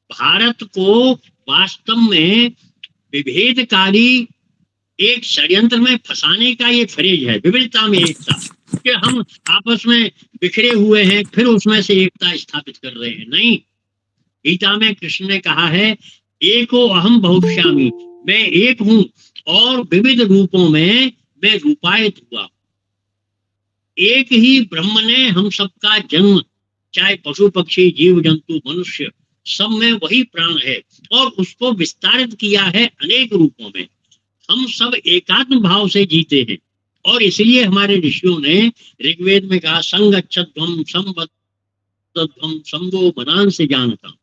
भारत को वास्तव में विभेदकारी एक षड्यंत्र में फंसाने का ये फ्रेज है, विविधता में एकता, कि हम आपस में बिखरे हुए हैं फिर उसमें से एकता स्थापित कर रहे हैं। नहीं, गीता में कृष्ण ने कहा है एको अहम बहुश्यामी, मैं एक हूं और विविध रूपों में मैं रूपायित हुआ। एक ही ब्रह्म ने हम सबका जन्म, चाहे पशु पक्षी जीव जंतु मनुष्य, सब में वही प्राण है और उसको विस्तारित किया है अनेक रूपों में। हम सब एकात्म भाव से जीते हैं और इसलिए हमारे ऋषियों ने ऋग्वेद में कहा संगच्छध्वम संबद्धध्वम संगो मनान से जानता।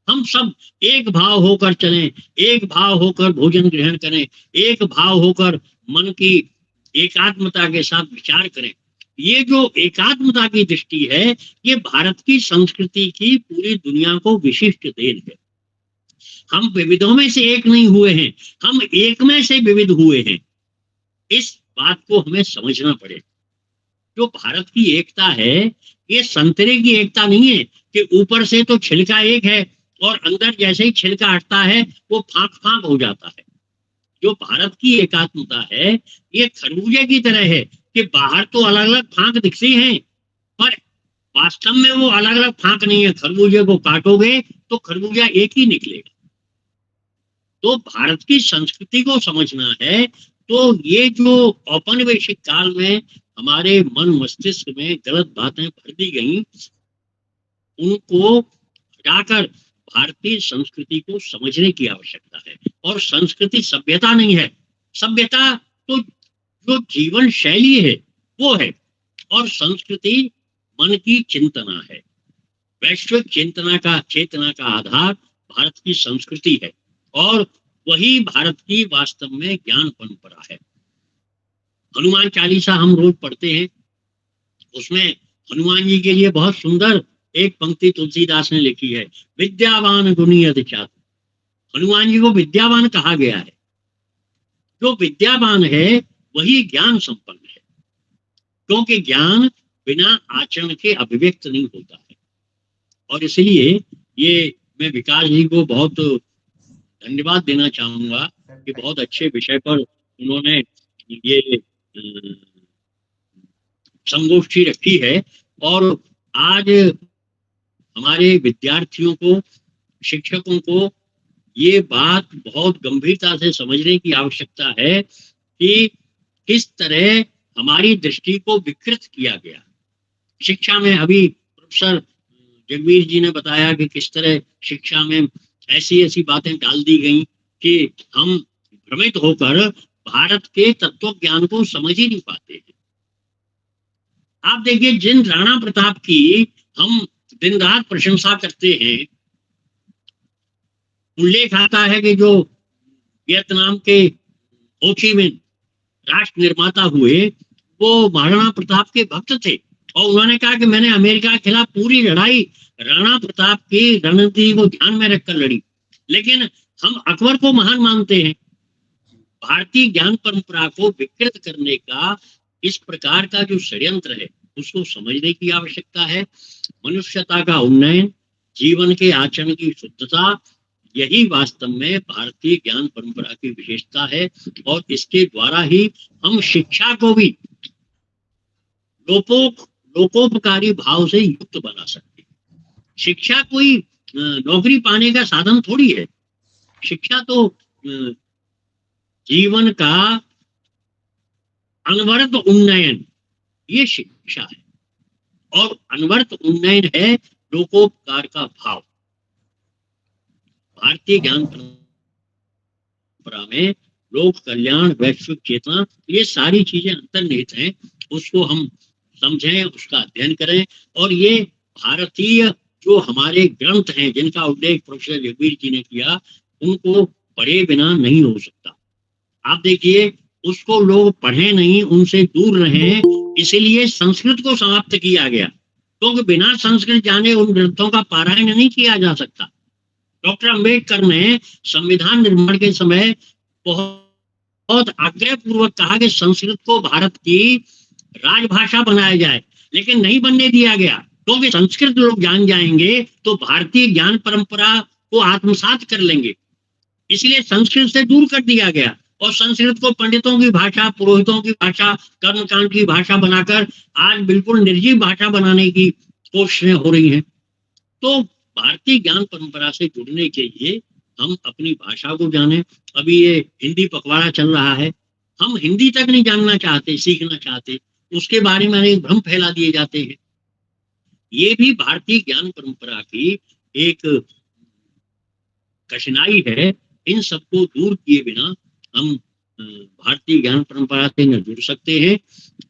हम सब एक भाव होकर चलें, एक भाव होकर भोजन ग्रहण करें, एक भाव होकर मन की एकात्मता के साथ विचार करें। ये जो एकात्मता की दृष्टि है ये भारत की संस्कृति की पूरी दुनिया को विशिष्ट देन है। हम विविधों में से एक नहीं हुए हैं, हम एक में से विविध हुए हैं। इस बात को हमें समझना पड़े। जो भारत की एकता है ये संतरे की एकता नहीं है कि ऊपर से तो छिलका एक है और अंदर जैसे ही छिलका हटता है वो फांक फांक हो जाता है। जो भारत की एकात्मता है ये खरबूजे की तरह है कि बाहर तो अलग अलग फांक दिखती हैं पर वास्तव में वो अलग अलग फांक नहीं है। खरबूजे को काटोगे तो खरबूजा एक ही निकलेगा। तो भारत की संस्कृति को समझना है तो ये जो औपनिवेशिक काल में हमारे मन मस्तिष्क में गलत बातें भर दी गई उनको हटाकर भारतीय संस्कृति को समझने की आवश्यकता है। और संस्कृति सभ्यता नहीं है, सभ्यता तो जो जीवन शैली है वो है और संस्कृति मन की चिंतना है। वैश्विक चेतना का आधार भारत की संस्कृति है और वही भारत की वास्तव में ज्ञान परंपरा है। हनुमान चालीसा हम रोज पढ़ते हैं, उसमें हनुमान जी के लिए बहुत सुंदर एक पंक्ति तुलसीदास ने लिखी है, विद्यावान गुणी अति चातुर। हनुमान जी को विद्यावान कहा गया है। जो विद्यावान है वही ज्ञान संपन्न है, क्योंकि ज्ञान बिना आचरण के अभिव्यक्त नहीं होता है। और इसलिए ये मैं विकास जी को बहुत धन्यवाद देना चाहूंगा कि बहुत अच्छे विषय पर उन्होंने ये संगोष्ठी रखी है और आज हमारे विद्यार्थियों को, शिक्षकों को ये बात बहुत गंभीरता से समझने की आवश्यकता है कि किस तरह हमारी दृष्टि को विकृत किया गया। शिक्षा में अभी प्रोफेसर जगबीर जी ने बताया कि किस तरह शिक्षा में ऐसी ऐसी बातें डाल दी गई कि हम भ्रमित होकर भारत के तत्व ज्ञान को समझ ही नहीं पाते हैं। आप देखिए, जिन राणा प्रताप की हम दिन रात प्रशंसा करते हैं, उल्लेख आता है कि जो वियतनाम के हो ची मिन्ह राष्ट्र निर्माता हुए वो महाराणा प्रताप के भक्त थे और उन्होंने कहा कि मैंने अमेरिका के खिलाफ पूरी लड़ाई राणा प्रताप की रणनीति को ध्यान में रखकर लड़ी। लेकिन हम अकबर को महान मानते हैं। भारतीय ज्ञान परंपरा को विकृत करने का इस प्रकार का जो षड्यंत्र है उसको समझने की आवश्यकता है। मनुष्यता का उन्नयन, जीवन के आचरण की शुद्धता, यही वास्तव में भारतीय ज्ञान परंपरा की विशेषता है और इसके द्वारा ही हम शिक्षा को भी लोकोपकारी भाव से युक्त बना सकते हैं। शिक्षा कोई नौकरी पाने का साधन थोड़ी है। शिक्षा तो जीवन का अनवरत उन्नयन, ये शिक्षा है और अनवरत उन्नयन है लोकोपकार का भाव। भारतीय ज्ञान परंपरा में लोक कल्याण, वैश्विक चेतना, ये सारी चीजें अंतर्निहित हैं। उसको हम समझें, उसका अध्ययन करें और ये भारतीय जो हमारे ग्रंथ हैं जिनका उल्लेख प्रोफेसर जगबीर जी ने किया, उनको पढ़े बिना नहीं हो सकता। आप देखिए, उसको लोग पढ़े नहीं, उनसे दूर रहे, इसीलिए संस्कृत को समाप्त किया गया, क्योंकि बिना संस्कृत जाने उन ग्रंथों का पारायण नहीं किया जा सकता। डॉक्टर अंबेडकर ने संविधान निर्माण के समय बहुत बहुत आग्रहपूर्वक कहा कि संस्कृत को भारत की राजभाषा बनाया जाए, लेकिन नहीं बनने दिया गया, क्योंकि संस्कृत लोग जान जाएंगे तो भारतीय ज्ञान परंपरा को आत्मसात कर लेंगे, इसलिए संस्कृत से दूर कर दिया गया और संस्कृत को पंडितों की भाषा, पुरोहितों की भाषा, कर्मकांड की भाषा बनाकर आज बिल्कुल निर्जीव भाषा बनाने की कोशिशें हो रही हैं। तो भारतीय ज्ञान परंपरा से जुड़ने के लिए हम अपनी भाषा को जानें। अभी ये हिंदी पखवाड़ा चल रहा है, हम हिंदी तक नहीं जानना चाहते, सीखना चाहते, उसके बारे में एक भ्रम फैला दिए जाते हैं। ये भी भारतीय ज्ञान परंपरा की एक कठिनाई है। इन सबको दूर किए बिना हम भारतीय ज्ञान परंपरा से न जुड़ सकते हैं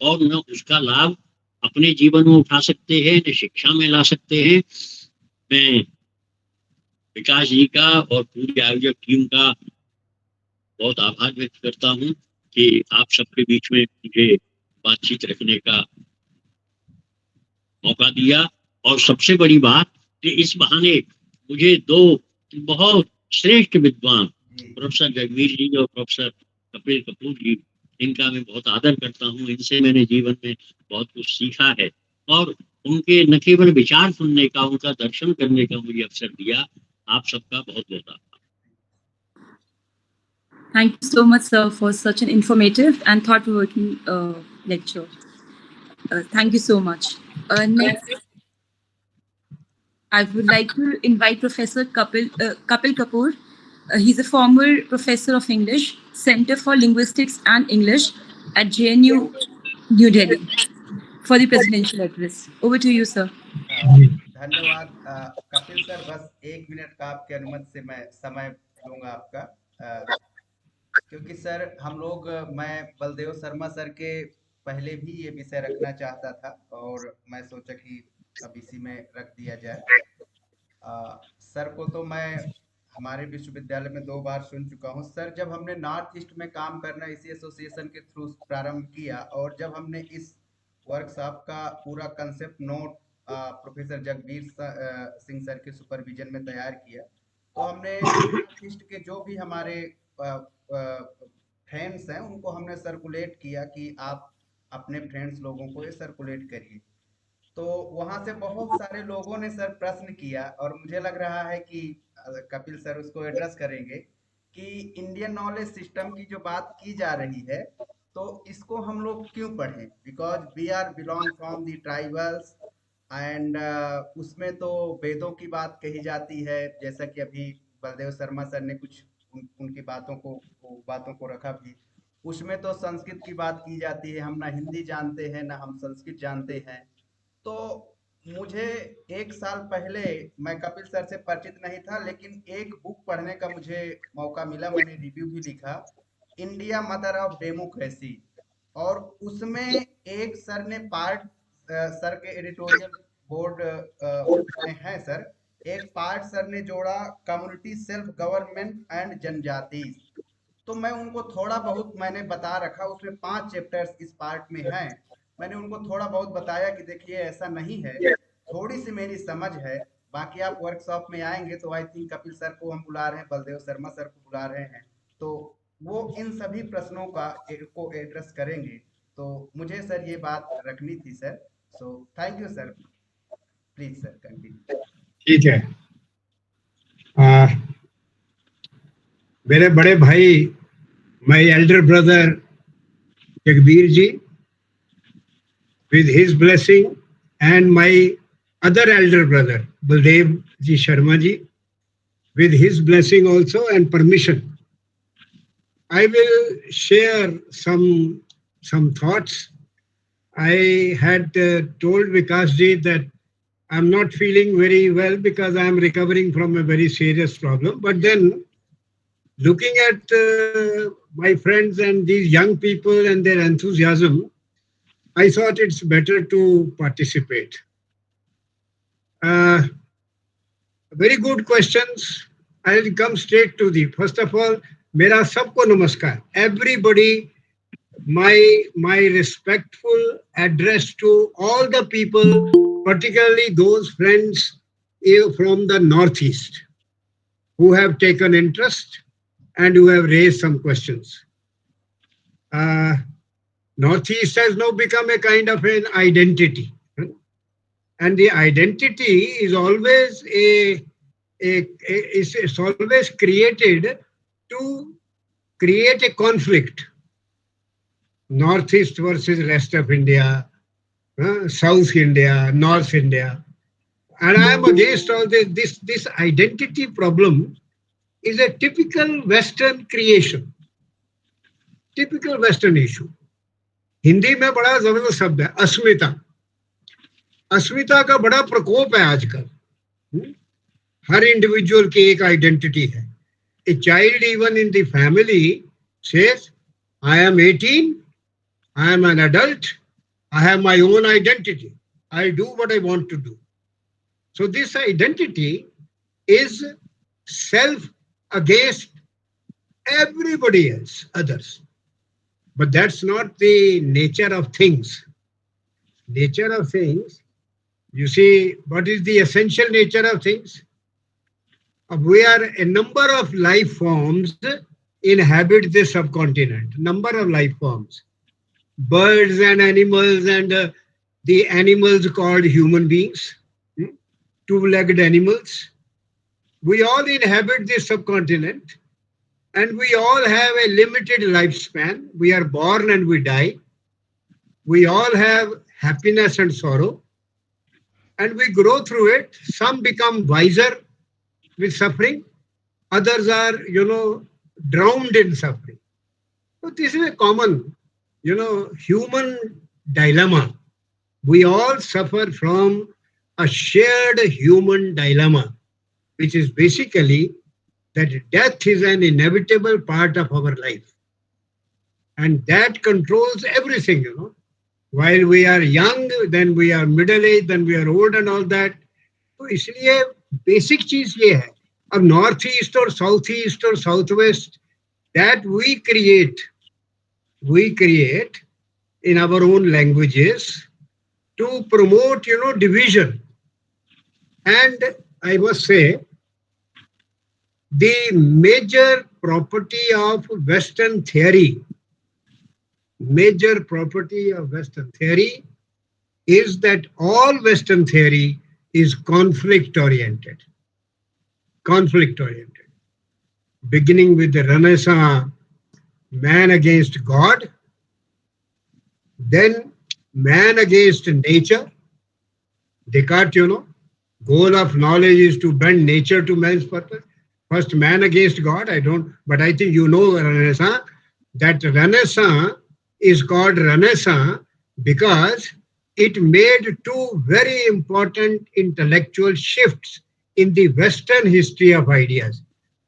और न उसका लाभ अपने जीवन में उठा सकते हैं, न शिक्षा में ला सकते हैं। मैं विकास जी का और पूरी आयोजक टीम का बहुत आभार व्यक्त करता हूं कि आप सबके बीच में मुझे बातचीत रखने का मौका दिया। और सबसे बड़ी बात कि इस बहाने मुझे दो बहुत श्रेष्ठ विद्वान, प्रोफेसर जगबीर जी और प्रोफेसर कपिल कपूर जी, इनका मैं बहुत आदर करता हूँ। इनसे मैंने जीवन में बहुत कुछ सीखा है और उनके न केवल विचार सुनने का, उनका दर्शन करने का मुझे अवसर दिया। आप सबका बहुत बहुत आभार। Thank you so much, sir, for such an informative and thought-provoking lecture. Thank you so much. Next, I would like to invite Professor Kapil Kapoor. He's a former professor of English, Center for Linguistics and English at JNU, New Delhi, for the presidential address. Over to you, sir. धन्यवाद Kapil sir, बस 1 minute का आपके अनुमति से मैं समय लूंगा आपका, क्योंकि सर हम लोग, मैं बलदेव शर्मा सर के पहले भी ये विषय रखना चाहता था और मैं सोचा कि अब इसी में रख दिया जाए। सर को तो मैं हमारे विश्वविद्यालय में 2 बार सुन चुका हूँ। सर, जब हमने नॉर्थ ईस्ट में काम करना इसी एसोसिएशन के थ्रू प्रारंभ किया और जब हमने इस वर्कशॉप का पूरा concept note professor Jagbir Singh sir के सुपरविजन में तैयार किया, तो हमने नॉर्थ ईस्ट के जो भी हमारे फ्रेंड्स हैं उनको हमने सर्कुलेट किया कि आप अपने फ्रेंड्स लोगों को ये सर्कुलेट करिए। तो वहां से बहुत सारे लोगों ने सर प्रश्न किया और मुझे लग रहा है कि कपिल सर उसको एड्रेस करेंगे कि इंडियन नॉलेज सिस्टम की जो बात की जा रही है तो इसको हम लोग क्यों पढ़ें, because we are belong from the tribals and उसमें तो वेदों की बात कही जाती है, जैसा कि अभी बलदेव शर्मा सर ने कुछ उनकी बातों को रखा भी। उसमें तो संस्कृत की बात की जाती है, हम ना हिंदी जानते हैं ना हम संस्कृत जानते हैं। तो मुझे 1 साल पहले, मैं कपिल सर से परिचित नहीं था, लेकिन एक बुक पढ़ने का मुझे मौका मिला, मैंने रिव्यू भी लिखा, इंडिया मदर ऑफ डेमोक्रेसी। और उसमें एक सर ने पार्ट, सर के एडिटोरियल बोर्ड में है सर, एक पार्ट सर ने जोड़ा कम्युनिटी सेल्फ गवर्नमेंट एंड जनजाति। तो मैं उनको थोड़ा बहुत मैंने बता रखा, उसमें 5 चैप्टर्स इस पार्ट में हैं। मैंने उनको थोड़ा बहुत बताया कि देखिए ऐसा नहीं है, थोड़ी सी मेरी समझ है, बाकी आप वर्कशॉप में आएंगे तो आई थिंक कपिल सर को हम बुला रहे हैं, बलदेव शर्मा सर को बुला रहे हैं, तो वो इन सभी प्रश्नों को एड्रेस करेंगे। तो मुझे सर ये बात रखनी थी sir. So thank you sir, please sir continue. ठीक है। मेरे बड़े भाई, my elder brother Jagbir ji, with his blessing, and my other elder brother Baldev ji Sharma ji, with his blessing also and permission, I will share some thoughts. I had told Vikash ji that I'm not feeling very well because I'm recovering from a very serious problem, but then looking at my friends and these young people and their enthusiasm, I thought it's better to participate. Very good questions. I'll come straight to the. First of all, mera sabko namaskar. Everybody, my respectful address to all the people, particularly those friends from the Northeast who have taken interest and who have raised some questions. Northeast has now become a kind of an identity. And the identity is always it's always created to create a conflict. Northeast versus rest of India, South India, North India. And I am against all this. This identity problem is a typical Western creation, typical Western issue. Hindi में बड़ा जबरदस्त शब्द है अस्मिता. अस्मिता का बड़ा प्रकोप है आजकल. हर इंडिविजुअल की एक आइडेंटिटी है. A child even in the family says, I am 18, I am an adult, I have my own identity. I do what I want to do. So this identity is self against everybody else, others. But that's not the nature of things. Nature of things, you see, what is the essential nature of things? We are a number of life forms inhabit this subcontinent. Number of life forms. Birds and animals and the animals called human beings. Two-legged animals. We all inhabit this subcontinent and we all have a limited lifespan. We are born and we die. We all have happiness and sorrow and we grow through it. Some become wiser with suffering. Others are, drowned in suffering. So this is a common, human dilemma. We all suffer from a shared human dilemma, which is basically that death is an inevitable part of our life. And that controls everything, While we are young, then we are middle-aged, then we are old and all that. So इसलिए basic चीज ये है. अब northeast or southeast or southwest, that we create in our own languages to promote, division. And I must say, the major property of Western theory is that all Western theory is conflict-oriented. Beginning with the Renaissance, man against God, then man against nature. Descartes, goal of knowledge is to bend nature to man's purpose. First, man against God, but I think Renaissance. That Renaissance is called Renaissance because it made two very important intellectual shifts in the Western history of ideas.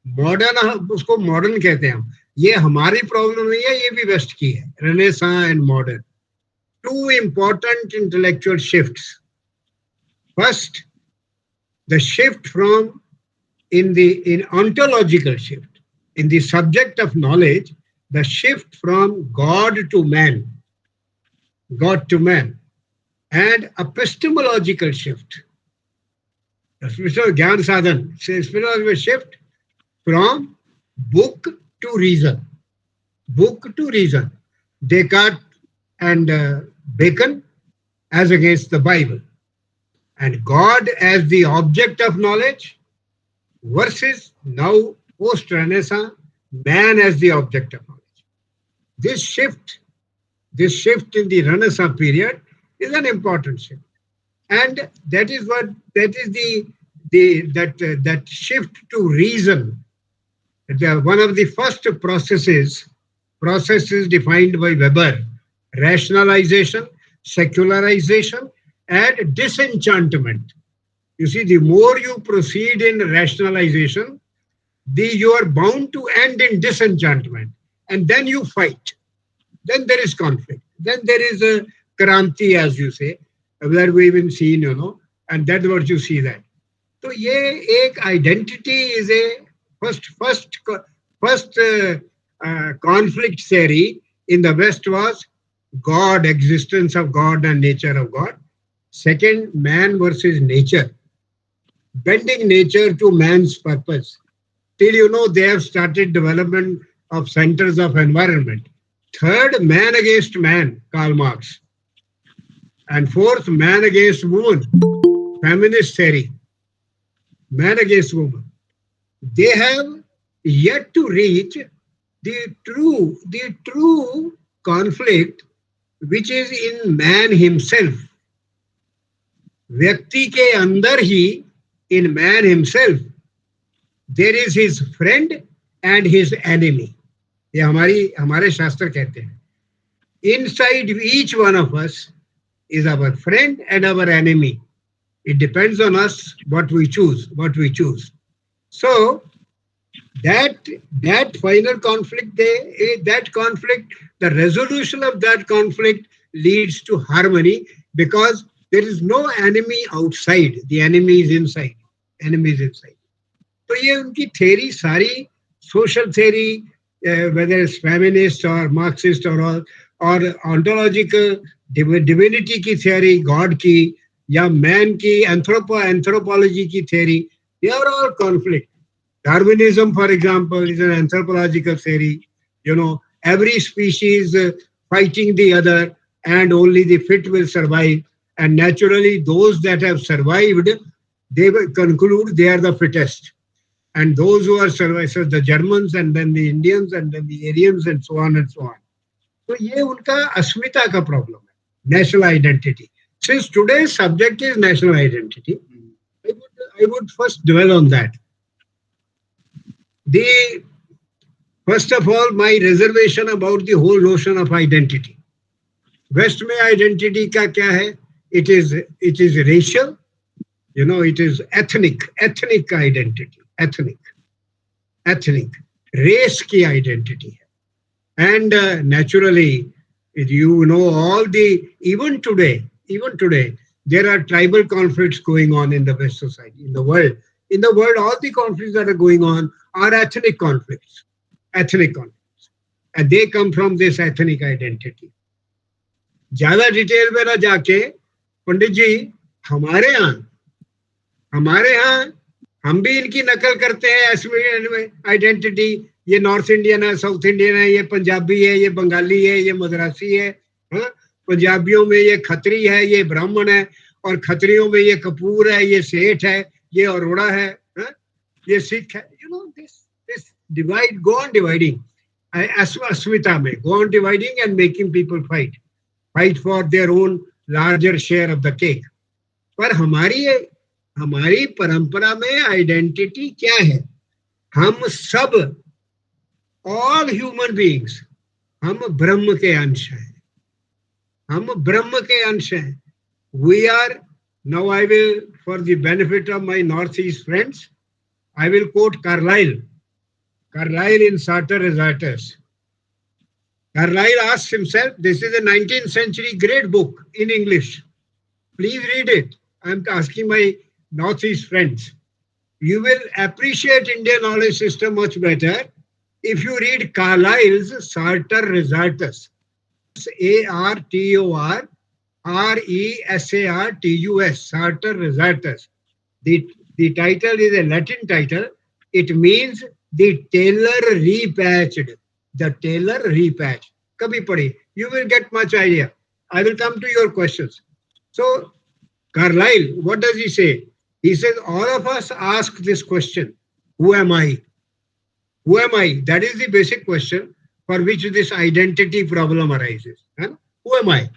Modern, उसको modern कहते हैं हम. ये हमारी problem नहीं है, ये भी West की है. Renaissance and modern. Two important intellectual shifts. First, the shift from in ontological shift, in the subject of knowledge, the shift from God to man, and epistemological shift. Gyan sadhan, epistemological shift from book to reason. Descartes and Bacon as against the Bible. And God as the object of knowledge versus now post-Renaissance, man as the object of knowledge. This shift in the Renaissance period is an important shift. And that is that shift to reason. One of the first processes defined by Weber, rationalization, secularization, and disenchantment. You see, the more you proceed in rationalization, you are bound to end in disenchantment. And then you fight. Then there is conflict. Then there is a kranti, as you say, where we've been seen, and that's what you see that. So, ye ek identity is a first conflict theory in the West was God, existence of God and nature of God. Second, man versus nature. Bending nature to man's purpose. Till they have started development of centers of environment. Third, man against man, Karl Marx. And fourth, man against woman, feminist theory, man against woman. They have yet to reach the true conflict which is in man himself. व्यक्ति के अंदर ही, in man himself, there is his friend and his enemy. ये हमारे शास्त्र कहते हैं. Inside each one of us is our friend and our enemy. It depends on us what we choose. So that final conflict, the resolution of that conflict leads to harmony, because there is no enemy outside. The enemy is inside. तो ये उनकी theory सारी, social theory, whether it's feminist or Marxist or all, or ontological divinity की theory, God की, या man की anthropology की theory, they are all conflict. Darwinism, for example, is an anthropological theory. Every species fighting the other, and only the fit will survive. And naturally, those that have survived, they will conclude they are the fittest. And those who are survived, so the Germans, and then the Indians, and then the Aryans, and so on and so on. So ये उनका अस्मिता का problem है, national identity. Since today's subject is national identity, I would first dwell on that. First of all, my reservation about the whole notion of identity. West में identity का क्या है? It is racial, it is ethnic identity, ethnic, race की identity है. And naturally, even today, there are tribal conflicts going on in the West society, in the world. In the world, all the conflicts that are going on are ethnic conflicts. And they come from this ethnic identity. ज़्यादा detail में ना जाके, पंडित जी, हमारे यहाँ हम भी इनकी नकल करते हैं आइडेंटिटी. ये नॉर्थ इंडियन है, साउथ इंडियन है, ये पंजाबी है, ये बंगाली है, ये मद्रासी है. पंजाबियों में ये खत्री है, ये ब्राह्मण है, और खत्रियों में ये कपूर है, ये सेठ है, ये अरोड़ा है, ये सिख है. This divide, go on dividing. अस्मिता में go on dividing and making people fight for their own larger share of the cake. पर हमारी परंपरा में आइडेंटिटी क्या है? हम सब, all human beings, हम ब्रह्म के अंश हैं. We are, now I will, for the benefit of my Northeast friends, I will quote Carlyle in Sartor Resartus. Carlyle asks himself, this is a 19th century great book in English. Please read it. I'm asking my Northeast friends. You will appreciate Indian knowledge system much better if you read Carlyle's Sartor Resartus. Sartorresartus, Sartor Resartus. The title is a Latin title. It means the tailor repatched. The tailor repatched. Kabhi padhi. You will get much idea. I will come to your questions. So, Carlyle, what does he say? He says, all of us ask this question. Who am I? Who am I? That is the basic question for which this identity problem arises. Who am I?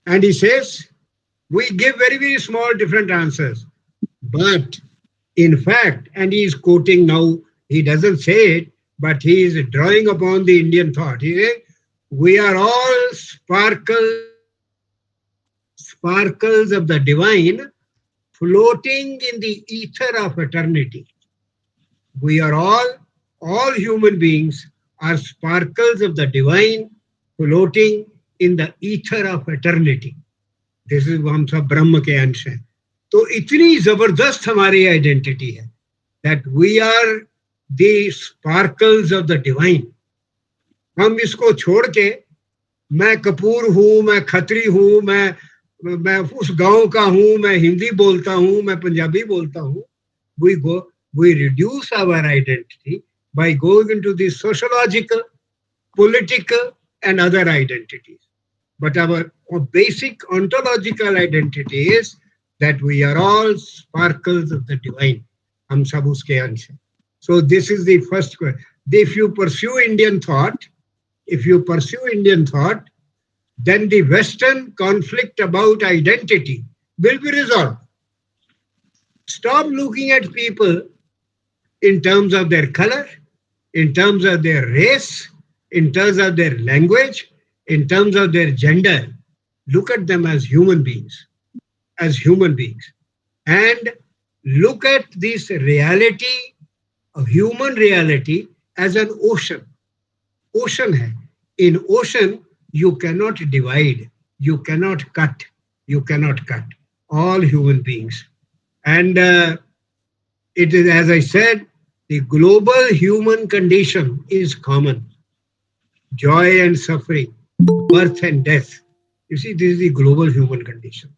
And he says, we give very, very small different answers. But in fact, and he is quoting now, he doesn't say it, but he is drawing upon the Indian thought. He says, we are all sparkles of the divine floating in the ether of eternity. We are all human beings are sparkles of the divine floating in the ether of eternity. This is हम सब ब्रह्म के अंश हैं. तो इतनी जबरदस्त हमारी identity है that we are the sparkles of the divine. हम इसको छोड़ के मैं कपूर हूँ, मैं खत्री हूँ, मैं उस गांव का हूँ, मैं हिंदी बोलता हूँ, मैं पंजाबी बोलता हूँ. We reduce our identity by going into the sociological, political, and other identities. But our basic ontological identity is that we are all sparkles of the divine. Hum sab uske अंश हैं. So this is the first question. If you pursue Indian thought, then the Western conflict about identity will be resolved. Stop looking at people in terms of their color, in terms of their race, in terms of their language, in terms of their gender. Look at them as human beings, and look at this reality, a human reality, as an ocean. Ocean hai. In ocean, you cannot divide, you cannot cut. All human beings. And it is, as I said, the global human condition is common. Joy and suffering, birth and death. You see, this is the global human condition.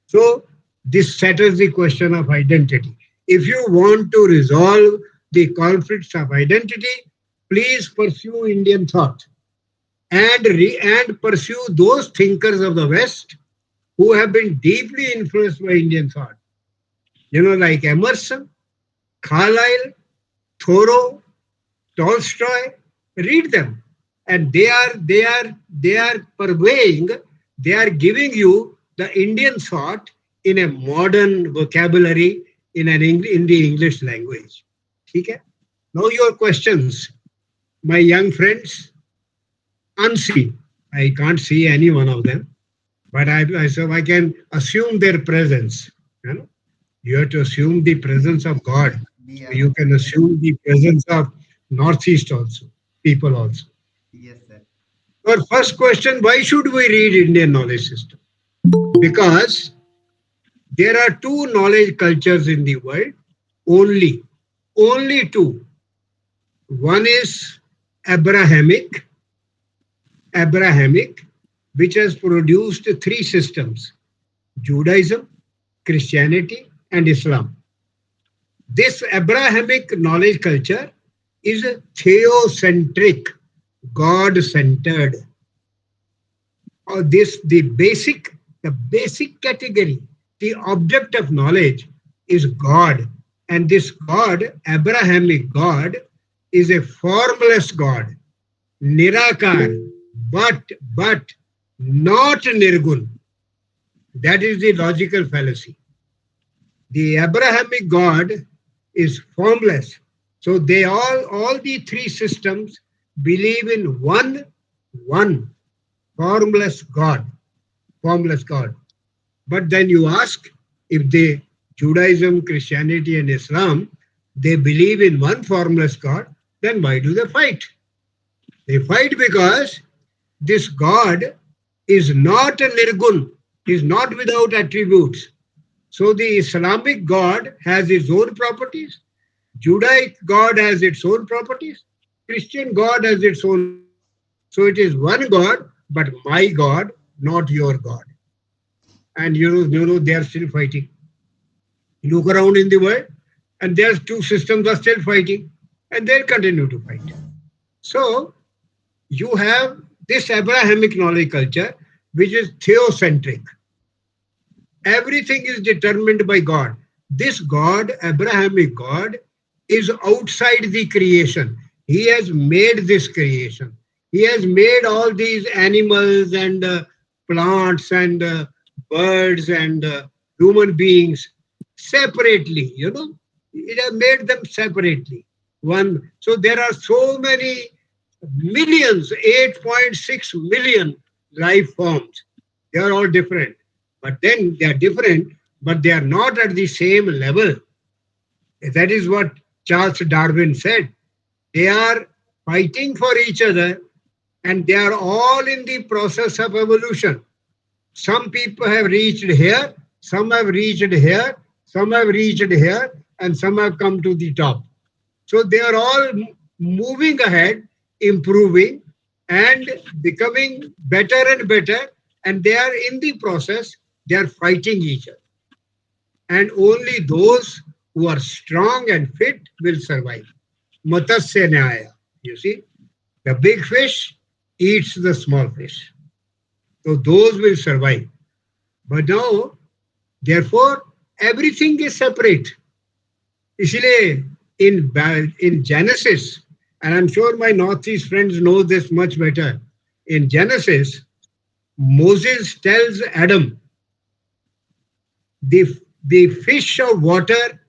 So this settles the question of identity. If you want to resolve the conflicts of identity, please pursue Indian thought and pursue those thinkers of the West who have been deeply influenced by Indian thought. Like Emerson, Carlyle, Thoreau, Tolstoy. Read them, and they are purveying. They are giving you the Indian thought in a modern vocabulary, in the English language. Okay? Now your questions, my young friends. Unseen. I can't see any one of them, but so I can assume their presence. You have to assume the presence of God. You can assume the presence of Northeast also, people also. Yes, sir. Our first question, why should we read Indian knowledge system? Because there are two knowledge cultures in the world, only two. One is Abrahamic, which has produced three systems: Judaism, Christianity, and Islam. This Abrahamic knowledge culture is theocentric, God-centered. The basic category, the object of knowledge is God. And this God, Abrahamic God, is a formless God, Nirakar, but not Nirgun. That is the logical fallacy. The Abrahamic God is formless. So they all the three systems believe in one formless God. But then you ask, if the Judaism, Christianity, and Islam, they believe in one formless God, then why do they fight? They fight because this God is not a Nirgun, is not without attributes. So the Islamic God has its own properties, Judaic God has its own properties, Christian God has its own properties. So it is one God, but my God, not your God. And they are still fighting. Look around in the world, and there's two systems are still fighting, and they'll continue to fight. So you have this Abrahamic knowledge culture, which is theocentric. Everything is determined by God. This God, Abrahamic God, is outside the creation. He has made this creation. He has made all these animals and plants and birds and human beings separately, It has made them separately. So there are so many millions, 8.6 million life forms. They are all different. But then they are different, but they are not at the same level. That is what Charles Darwin said. They are fighting for each other, and they are all in the process of evolution. Some people have reached here, some have reached here, some have reached here, and some have come to the top. So they are all moving ahead, improving, and becoming better and better, and they are in the process, they are fighting each other. And only those who are strong and fit will survive. Matsya Nyaya, you see, the big fish eats the small fish. So those will survive. But now, therefore, everything is separate. इसलिए in Genesis, and I'm sure my Northeast friends know this much better. In Genesis, Moses tells Adam, the, the fish of water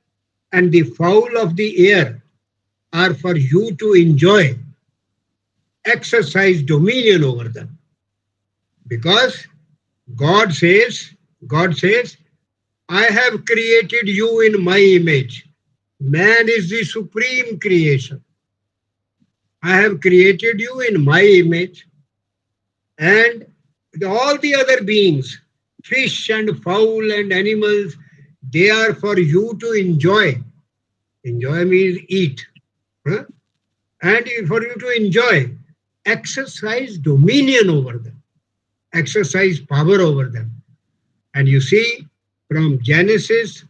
and the fowl of the air are for you to enjoy, exercise dominion over them. Because God says, God says, I have created you in my image. Man is the supreme creation. I have created you in my image, and all the other beings, fish and fowl and animals, they are for you to enjoy. Enjoy means eat. Huh? And for you to enjoy, exercise dominion over them, exercise power over them. And you see, from Genesis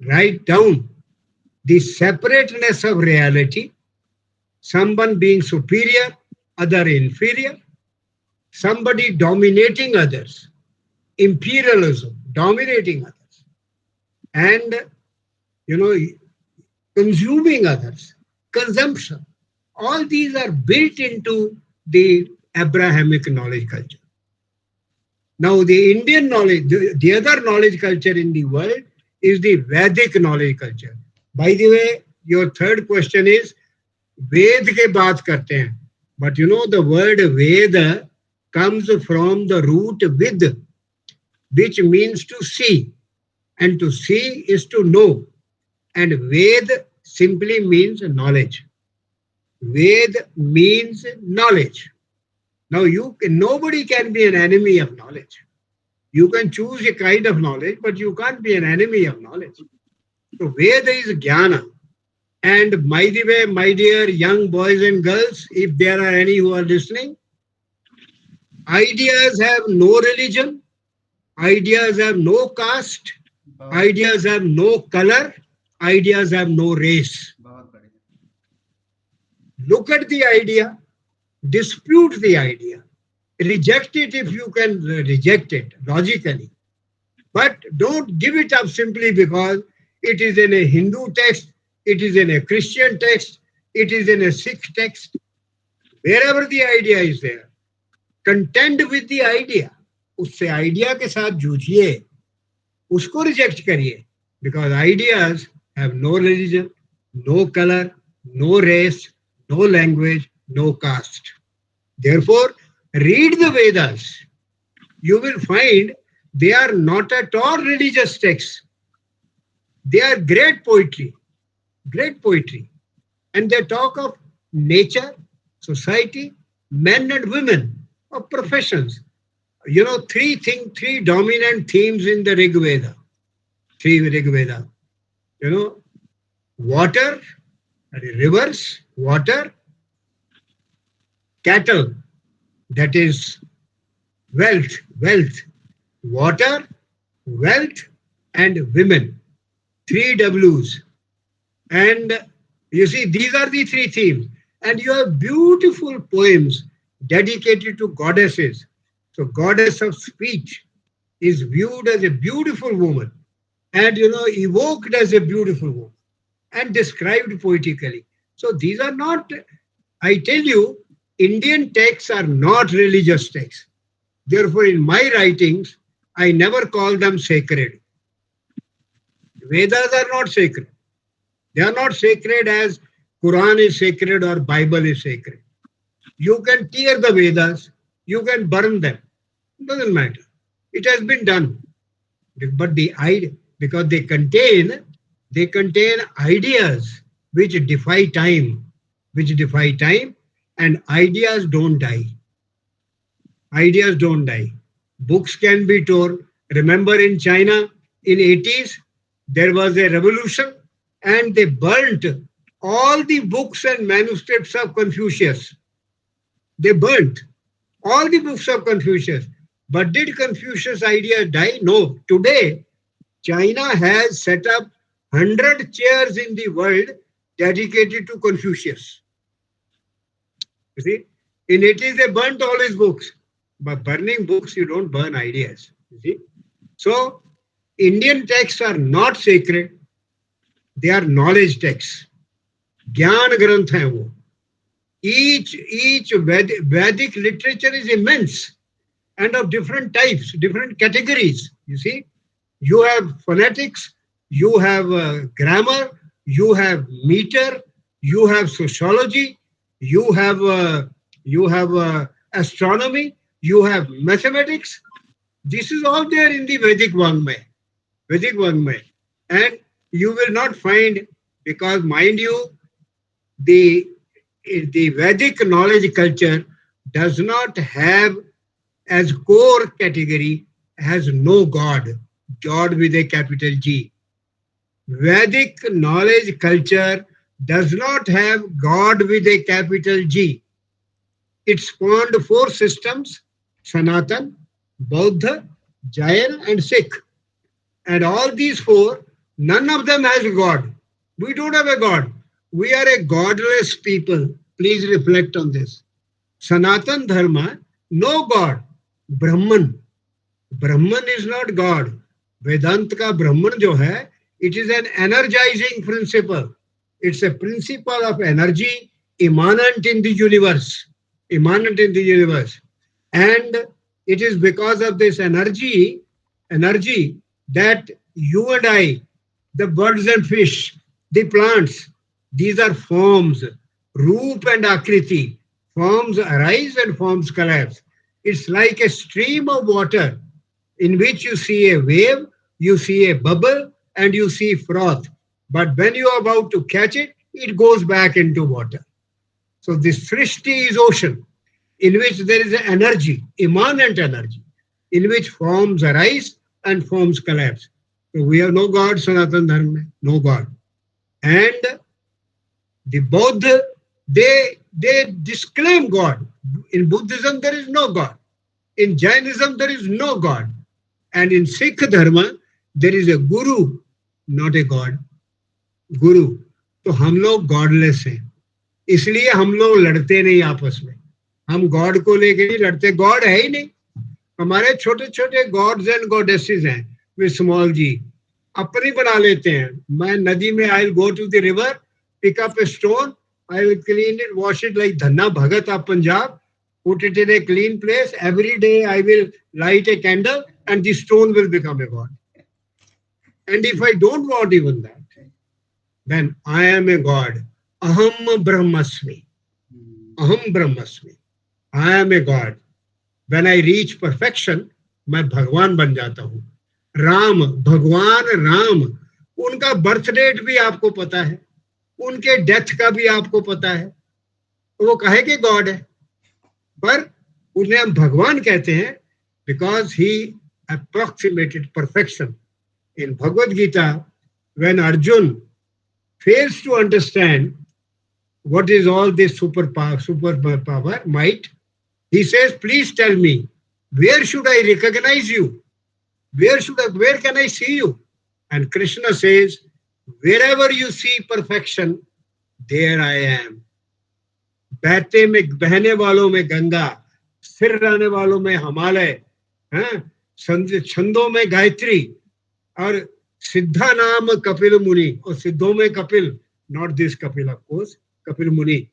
right down, the separateness of reality, someone being superior, other inferior, somebody dominating others, imperialism, dominating others, and you know, consuming others, consumption. All these are built into the Abrahamic knowledge culture. Now, the Indian knowledge, the other knowledge culture in the world is the Vedic knowledge culture. By the way, your third question is, Ved ke baat karte hain. But you know, the word Veda comes from the root vid, which means to see. And to see is to know. And Ved simply means knowledge. Ved means knowledge. Now, nobody can be an enemy of knowledge. You can choose a kind of knowledge, but you can't be an enemy of knowledge. So Veda is jnana. And by the way, my dear young boys and girls, if there are any who are listening, ideas have no religion, ideas have no caste, ideas have no color, ideas have no race. Look at the idea, dispute the idea, reject it if you can reject it logically. But don't give it up simply because it is in a Hindu text, it is in a Christian text, it is in a Sikh text. Wherever the idea is there, contend with the idea. उससे idea के साथ जूझिए, उसको reject करिए, because ideas have no religion, no color, no race, no language, no caste. Therefore, read the Vedas. You will find they are not at all religious texts. They are great poetry, and they talk of nature, society, men and women, of professions. You know, three dominant themes in the Rig Veda. You know, water, rivers, water, cattle, that is wealth, water, wealth, and women. 3 W's. And you see, these are the 3 themes. And you have beautiful poems dedicated to goddesses. So, goddess of speech is viewed as a beautiful woman and, you know, evoked as a beautiful woman and described poetically. So, these are not, I tell you, Indian texts are not religious texts. Therefore, in my writings, I never call them sacred. Vedas are not sacred. They are not sacred as Quran is sacred or Bible is sacred. You can tear the Vedas, you can burn them. It doesn't matter. It has been done. But the idea, because they contain ideas which defy time, and ideas don't die. Ideas don't die. Books can be torn. Remember in China in 80s, there was a revolution and they burnt all the books and manuscripts of Confucius. They burnt all the books of Confucius. But did Confucius' idea die? No. Today, China has set up 100 chairs in the world dedicated to Confucius. You see? In 80s, they burnt all his books. But burning books, you don't burn ideas. You see? So, Indian texts are not sacred, they are knowledge texts. Gyan Granth hai wo. Each Vedic literature is immense and of different types, different categories. You see, you have phonetics, you have grammar, you have meter, you have sociology, you have astronomy, you have mathematics. This is all there in the Vedic Vangmay, and you will not find, because mind you, the the Vedic knowledge culture does not have as core category, has no God, God with a capital G. Vedic knowledge culture does not have God with a capital G. It spawned four systems: Sanatan, Buddha, Jain, and Sikh. And all these four, none of them has God. We don't have a God. We are a godless people. Please reflect on this. Sanatan Dharma, no God. Brahman. Brahman is not God. Vedanta ka Brahman jo hai, it is an energizing principle. It's a principle of energy immanent in the universe. Immanent in the universe. And it is because of this energy that you and I, the birds and fish, the plants, these are forms, Roop and Akriti. Forms arise and forms collapse. It's like a stream of water in which you see a wave, you see a bubble, and you see froth. But when you are about to catch it, it goes back into water. So this Srishti is ocean, in which there is an energy, immanent energy, in which forms arise and forms collapse. So we have no God, Sanatan Dharma, no God. And the Buddha, they disclaim God. In Buddhism, there is no God. In Jainism, there is no God. And in Sikh Dharma, there is a Guru, not a God. Guru. तो हम लोग godless हैं, इसलिए हम लोग लड़ते नहीं आपस में. हम गॉड को लेके नहीं लड़ते, गॉड है ही नहीं. हमारे छोटे छोटे गॉड्स एंड गॉडेसेस हैं वे स्मॉल जी, अपनी बना लेते हैं. मैं नदी में I will go to the river, pick up a stone, I will clean it, wash it like Dhanna Bhagat of Punjab, put it in a clean place. Every day I will light a candle and the stone will become a god. And if I don't want even that, then I am a god. Aham Brahmasmi. Aham Brahmasmi. I am a god. When I reach perfection, मैं भगवान बन जाता हूँ. राम, भगवान राम, उनका birth date भी आपको पता है, उनके डेथ का भी आपको पता है. वो कहे कि गॉड है, पर उन्हें हम भगवान कहते हैं because he approximated perfection. In Bhagavad Gita, when Arjun fails to understand what is all this superpower, might, he says, please tell me, where should I recognize you? Where can I see you? And Krishna says, wherever you see perfection, there I am. बहते में बहने वालों में गंगा, स्थिर रहने वालों में हिमालय, छंदों में गायत्री, और सिद्धा नाम कपिल मुनि, और सिद्धों में Kapil, not this Kapil of course, Kapil Muni.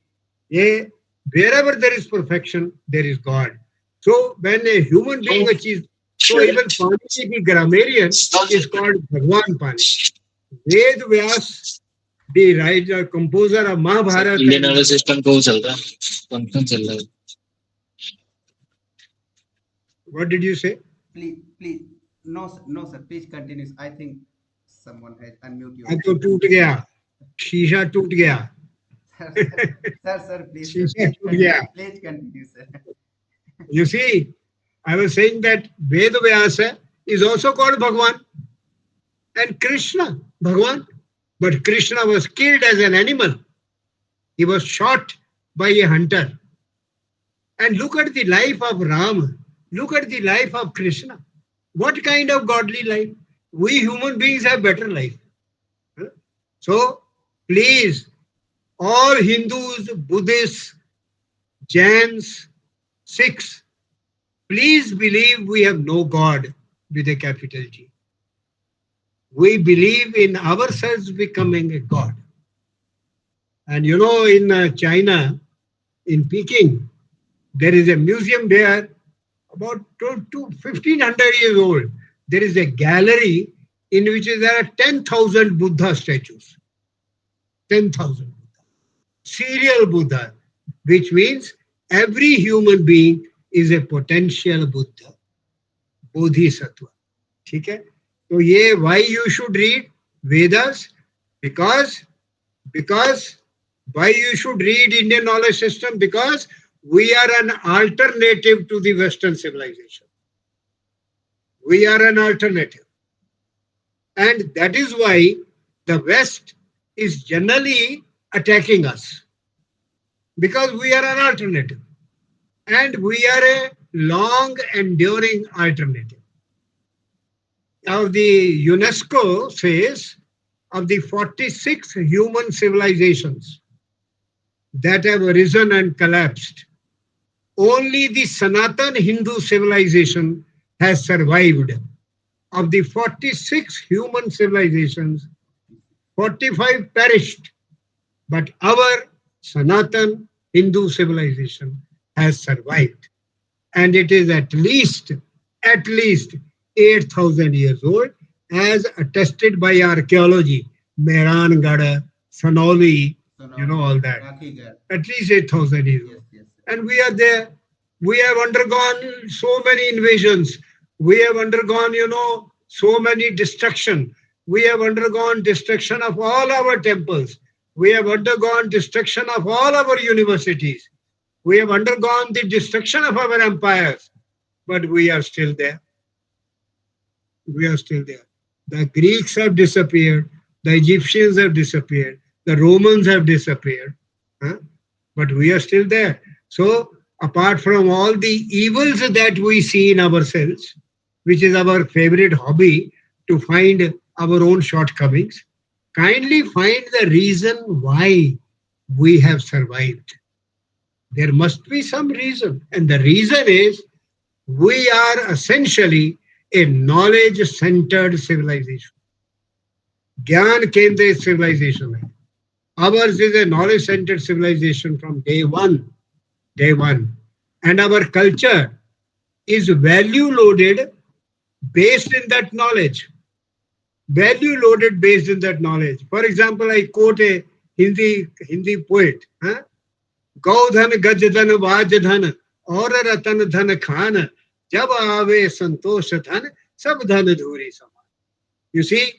ये wherever there is perfection, there is God. So when a human being achieves, so even Pani की grammarian is called Bhagwan Pani. Ved Vyas, the writer, composer of Mahabharata. Indian वाला system को चल रहा है, conference चल रहा है. What did you say? Please. No, sir. Please continue. I think someone has unmute you. तो टूट गया, शीशा टूट गया. Sir, please. शीशा टूट गया. Please continue, sir. You see, I was saying that Ved Vyasa is also called Bhagwan, and Krishna, Bhagwan. But Krishna was killed as an animal. He was shot by a hunter. And look at the life of Ram. Look at the life of Krishna. What kind of godly life? We human beings have better life. So, please, all Hindus, Buddhists, Jains, Sikhs, please believe we have no God with a capital G. We believe in ourselves becoming a God. And you know, in China, in Peking, there is a museum there about 1500 years old. There is a gallery in which there are 10,000 Buddha statues. 10,000 serial Buddha, which means every human being is a potential Buddha, Bodhisattva. ठीक है? तो ये why you should read Vedas? Because why you should read Indian knowledge system? Because we are an alternative to the Western civilization. We are an alternative. And that is why the West is generally attacking us. Because we are an alternative. And we are a long enduring alternative. Now the UNESCO says of the 46 human civilizations that have arisen and collapsed, only the Sanatan Hindu civilization has survived. Of the 46 human civilizations, 45 perished. But our Sanatan Hindu civilization has survived. And it is at least 8,000 years old, as attested by archaeology, Mehrangarh, Sanoli, you know all that. At least 8,000 years old. And we are there. We have undergone so many invasions. We have undergone, so many destruction. We have undergone destruction of all our temples. We have undergone destruction of all our universities. We have undergone the destruction of our empires. But we are still there. We are still there. The Greeks have disappeared. The Egyptians have disappeared. The Romans have disappeared. But we are still there. So, apart from all the evils that we see in ourselves, which is our favorite hobby, to find our own shortcomings, kindly find the reason why we have survived. There must be some reason. And the reason is we are essentially a knowledge-centered civilization. Gyan Kendric civilization. Ours is a knowledge-centered civilization from day one. Day one. And our culture is value-loaded based in that knowledge. Value-loaded based in that knowledge. For example, I quote a Hindi poet. Gaudhan Gajadhan Vajadhan Aur Ratan Dhan Khan Jab Aave Santosh Dhan Sab Dhan Dhuri Saman. You see,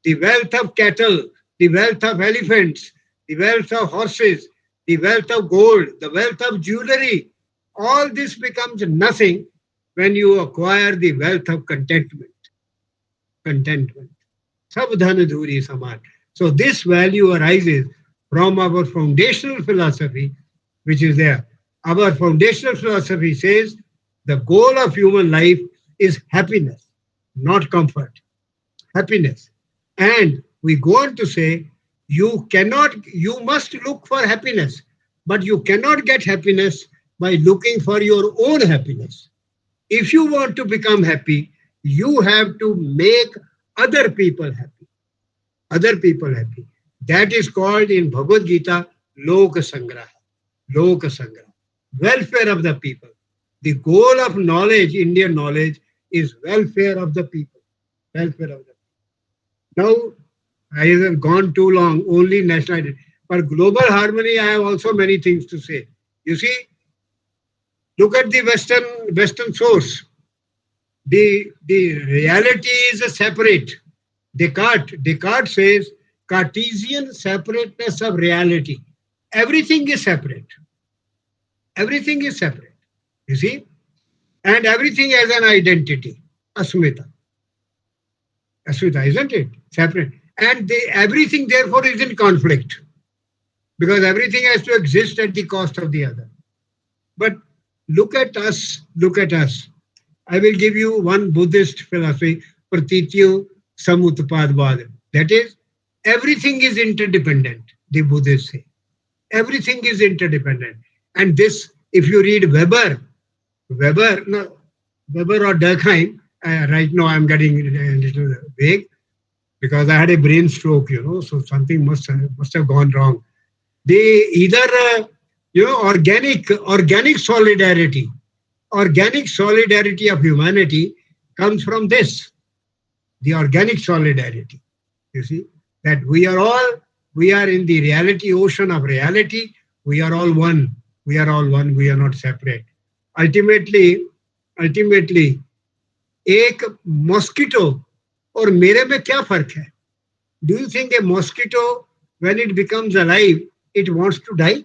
the wealth of cattle, the wealth of elephants, the wealth of horses, the wealth of gold, the wealth of jewelry, all this becomes nothing when you acquire the wealth of contentment. Contentment. Sab dhan dhuri saman. So this value arises from our foundational philosophy, which is there. Our foundational philosophy says the goal of human life is happiness, not comfort. Happiness. And we go on to say, you must look for happiness, but you cannot get happiness by looking for your own happiness. If you want to become happy, you have to make other people happy. Other people happy. That is called in Bhagavad Gita, Lok Sangraha. Lok Sangraha. Welfare of the people. The goal of knowledge, Indian knowledge, is welfare of the people. Welfare of the people. Now, I have gone too long, only national identity. For global harmony, I have also many things to say. You see, look at the Western source. The reality is separate. Descartes says Cartesian separateness of reality. Everything is separate. Everything is separate. You see? And everything has an identity. Asmita. Asmita, isn't it? Separate. And everything therefore is in conflict. Because everything has to exist at the cost of the other. But look at us. Look at us. I will give you one Buddhist philosophy, Pratityo Samutpadvad. That is, everything is interdependent, the Buddhists say. Everything is interdependent. And this If you read Weber or Durkheim, right now I'm getting a little vague because I had a brain stroke, so something must have gone wrong. They either, organic solidarity of humanity comes from this, the organic solidarity. You see, that we are in the reality ocean of reality. We are all one. We are all one. We are not separate. Ultimately, एक mosquito और मेरे में क्या फर्क है? Do you think a mosquito, when it becomes alive, it wants to die?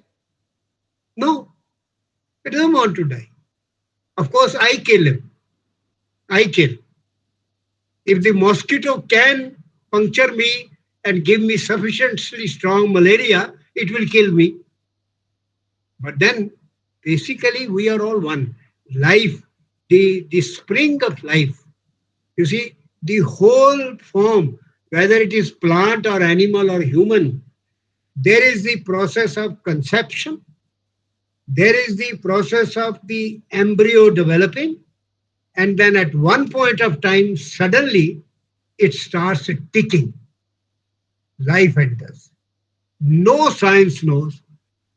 No, it doesn't want to die. Of course, I kill him. I kill. If the mosquito can puncture me and give me sufficiently strong malaria, it will kill me. But then, basically, we are all one. Life, the spring of life. You see, the whole form, whether it is plant or animal or human, there is the process of conception. There is the process of the embryo developing. And then at one point of time, suddenly, it starts ticking. Life enters. No science knows.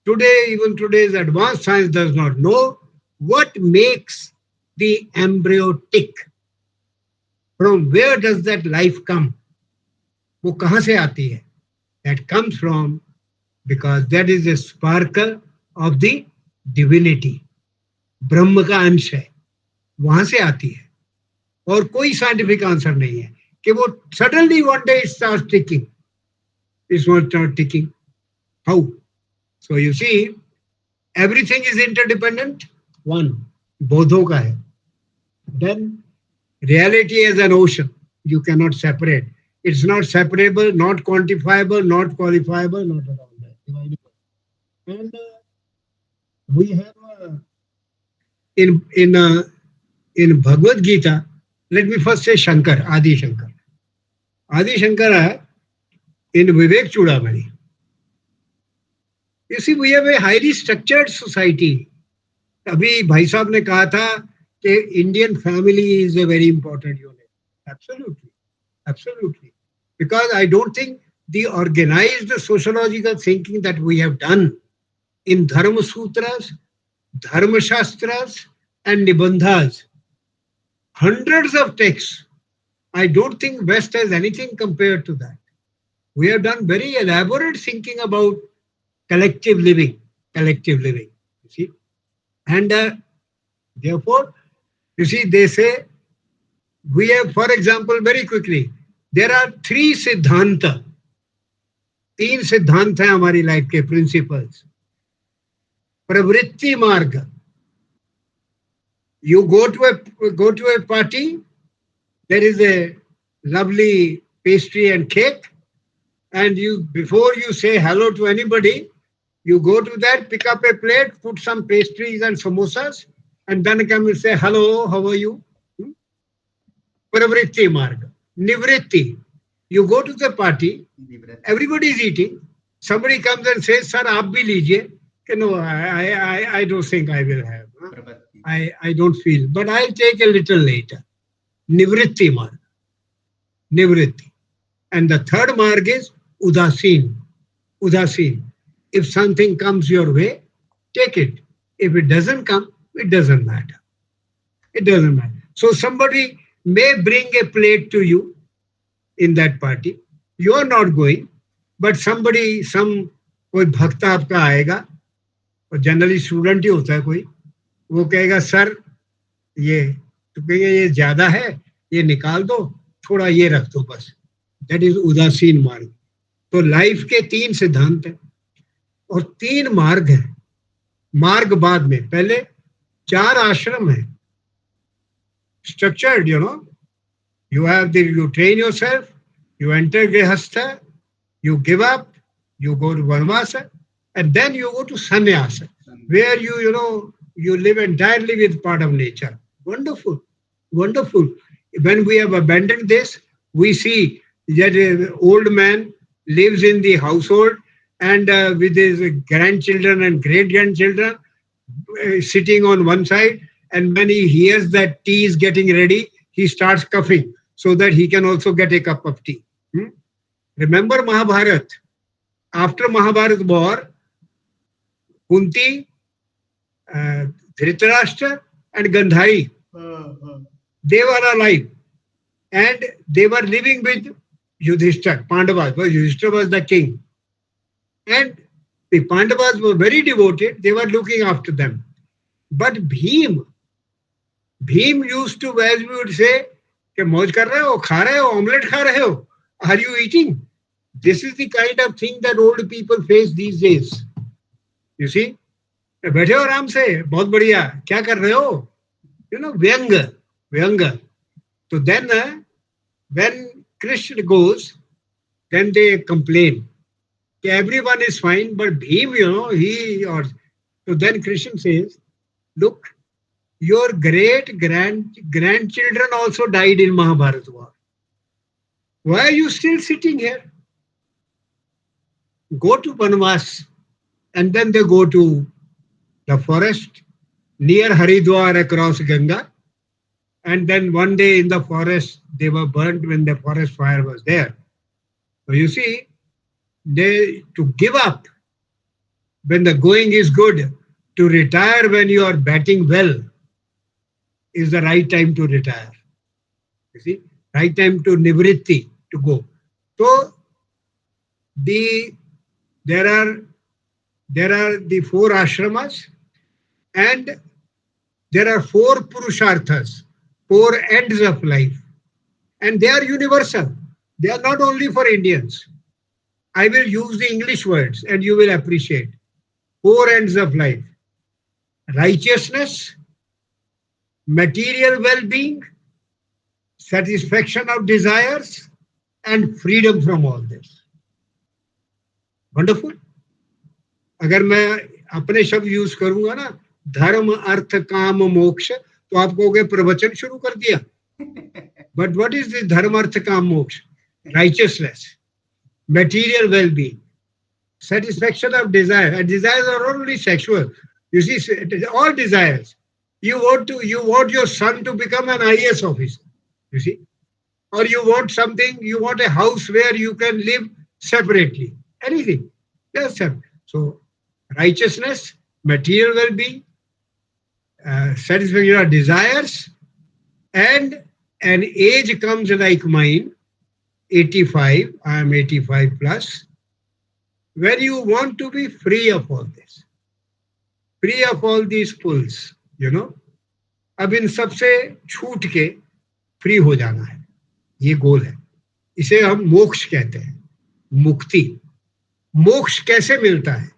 Today, even today's advanced science does not know what makes the embryo tick. From where does that life come? वो कहाँ से आती है? That comes from, because that is a sparkle of the divinity. ब्रह्म का अंश है, वहां से आती है. और कोई साइंटिफिक आंसर नहीं है कि वो suddenly one day it starts ticking. It's not start ticking. How? So you see, everything is interdependent. One, बोधों का है. Then reality is an ocean. You cannot separate. It's not separable, not quantifiable, not qualifiable, not at all that. And we have in Bhagavad Gita. Let me first say Shankar, Adi Shankar. Adi Shankara in Vivek Chudamani. You see, we have a highly structured society. अभी भाई साहब ने कहा था कि Indian family is a very important unit. Absolutely. Absolutely. Because I don't think the organized sociological thinking that we have done in Dharma Sutras, Dharma Shastras, and Nibandhas, hundreds of texts, I don't think West has anything compared to that. We have done very elaborate thinking about collective living, you see. And therefore, you see, they say, we have, for example, very quickly, there are three सिद्धांत, तीन सिद्धांत हैं हमारी life के principles. प्रवृत्ति मार्ग. You go to a party, there is a lovely pastry and cake, and before you say hello to anybody, you go to that, pick up a plate, put some pastries and samosas, and then come and say, hello, how are you? Pravritti marga. Nivritti. You go to the party, everybody is eating, somebody comes and says, sir, aap bhi lijiye. No, I don't think I will have. I don't feel, but I'll take a little later. Nivritti marg. Nivritti. And the third marg is udasin. Udasin. If something comes your way, take it. If it doesn't come, it doesn't matter. It doesn't matter. So somebody may bring a plate to you in that party. You are not going, but somebody, कोई भक्त आपका आएगा, और generally student ही होता है कोई, वो कहेगा सर ये तो कहेंगे ये ज्यादा है, ये निकाल दो, थोड़ा ये रख दो बस. दैट इज उदासीन मार्ग. तो लाइफ के तीन सिद्धांत हैं और तीन मार्ग हैं. मार्ग बाद में, पहले चार आश्रम है, structured, you train yourself, you enter grihastha, you give up, you go to vanvasa, and then you go to sannyasa, where you live entirely with part of nature. Wonderful, wonderful. When we have abandoned this, we see that an old man lives in the household and with his grandchildren and great-grandchildren, sitting on one side, and when he hears that tea is getting ready, he starts coughing so that he can also get a cup of tea. Remember Mahabharat? After Mahabharat war, Kunti, Dhritarashtra and Gandhari, they were alive and they were living with Yudhishthira, Pandavas. Well, Yudhishthira was the king. And the Pandavas were very devoted, they were looking after them. But Bhim used to, as we would say, कि मौज कर रहे हो, खा रहे हो, omelette खा रहे हो, are you eating? This is the kind of thing that old people face these days. You see? बैठे हो आराम से, बहुत बढ़िया, क्या कर रहे हो? You know, व्यंग. So then, when Krishna goes, then they complain. Everyone is fine, but Bhim, so then Krishna says, look, your grandchildren also died in Mahabharata war. Why are you still sitting here? Go to Banvas. And then they go to the forest near Haridwar across Ganga. And then one day in the forest, they were burnt when the forest fire was there. So you see, to give up when the going is good, to retire when you are batting well, is the right time to retire. You see, right time to nivritti, to go. So there are the 4 ashramas, and there are 4 purusharthas, 4 ends of life, and they are universal. They are not only for Indians. I will use the English words and you will appreciate. 4 ends of life: righteousness, material well-being, satisfaction of desires, and freedom from all this. Wonderful. अगर मैं अपने शब्द use करूंगा ना, धर्म अर्थ काम मोक्ष, तो आप कहोगे प्रवचन शुरू कर दिया. But what is this धर्म अर्थ काम मोक्ष? Righteousness, material well-being, satisfaction of desire. And desires are not only sexual. You see, all desires. You want your son to become an IAS officer. You see, or you want something. You want a house where you can live separately. Anything. Yes, sir. So, righteousness, material well-being, satisfaction of desires, and an age comes like mine, 85, I am 85 plus, when you want to be free of all this, free of all these pulls, अब इन सब से छूट के free हो जाना है, ये गोल है. इसे हम मोक्ष कहते हैं, मुक्ति. मोक्ष कैसे मिलता है?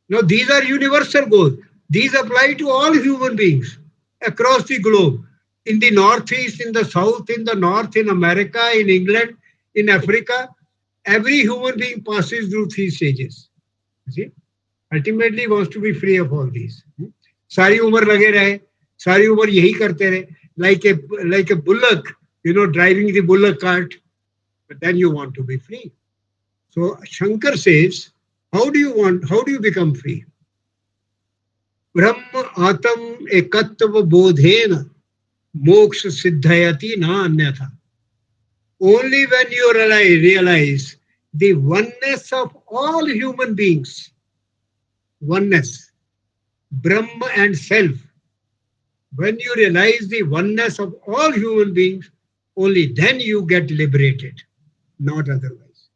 No, these are universal goals. These apply to all human beings across the globe. In the northeast, in the south, in the north, in America, in England, in Africa, every human being passes through 3 stages. You see? Ultimately wants to be free of all these. सारी उम्र लगे रहे, सारी उम्र यही करते रहे, like a bullock, driving the bullock cart, but then you want to be free. So Shankar says, how do you become free? Brahma atam ekatva bodhena moksha siddhayati na anyatha. Only when you realize the oneness of all human beings, oneness, Brahma and self, when you realize the oneness of all human beings, only then you get liberated, not otherwise.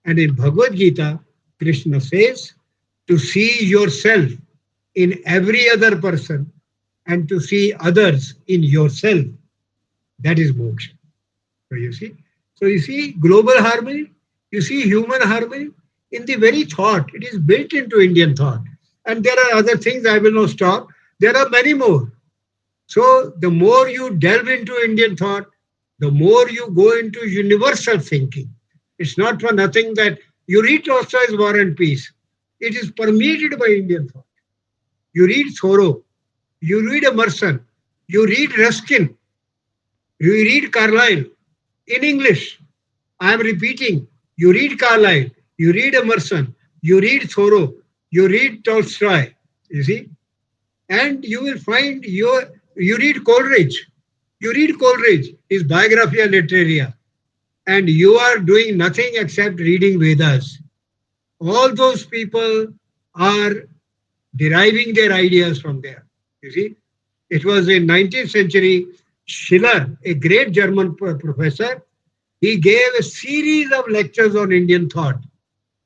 And in Bhagavad Gita, Krishna says to see yourself in every other person and to see others in yourself, that is moksha. So you see global harmony, you see human harmony in the very thought. It is built into Indian thought. And there are other things, I will not stop. There are many more. So the more you delve into Indian thought, the more you go into universal thinking. It's not for nothing that you read Tolstoy's War and Peace. It is permeated by Indian thought. You read Thoreau, you read Emerson, you read Ruskin, you read Carlyle in English. I am repeating, you read Carlyle, you read Emerson, you read Thoreau, you read Tolstoy, you see, and you will find you read Coleridge. You read Coleridge, his Biographia Literaria, and you are doing nothing except reading Vedas. All those people are deriving their ideas from there. You see, it was in 19th century, Schiller, a great German professor, he gave a series of lectures on Indian thought,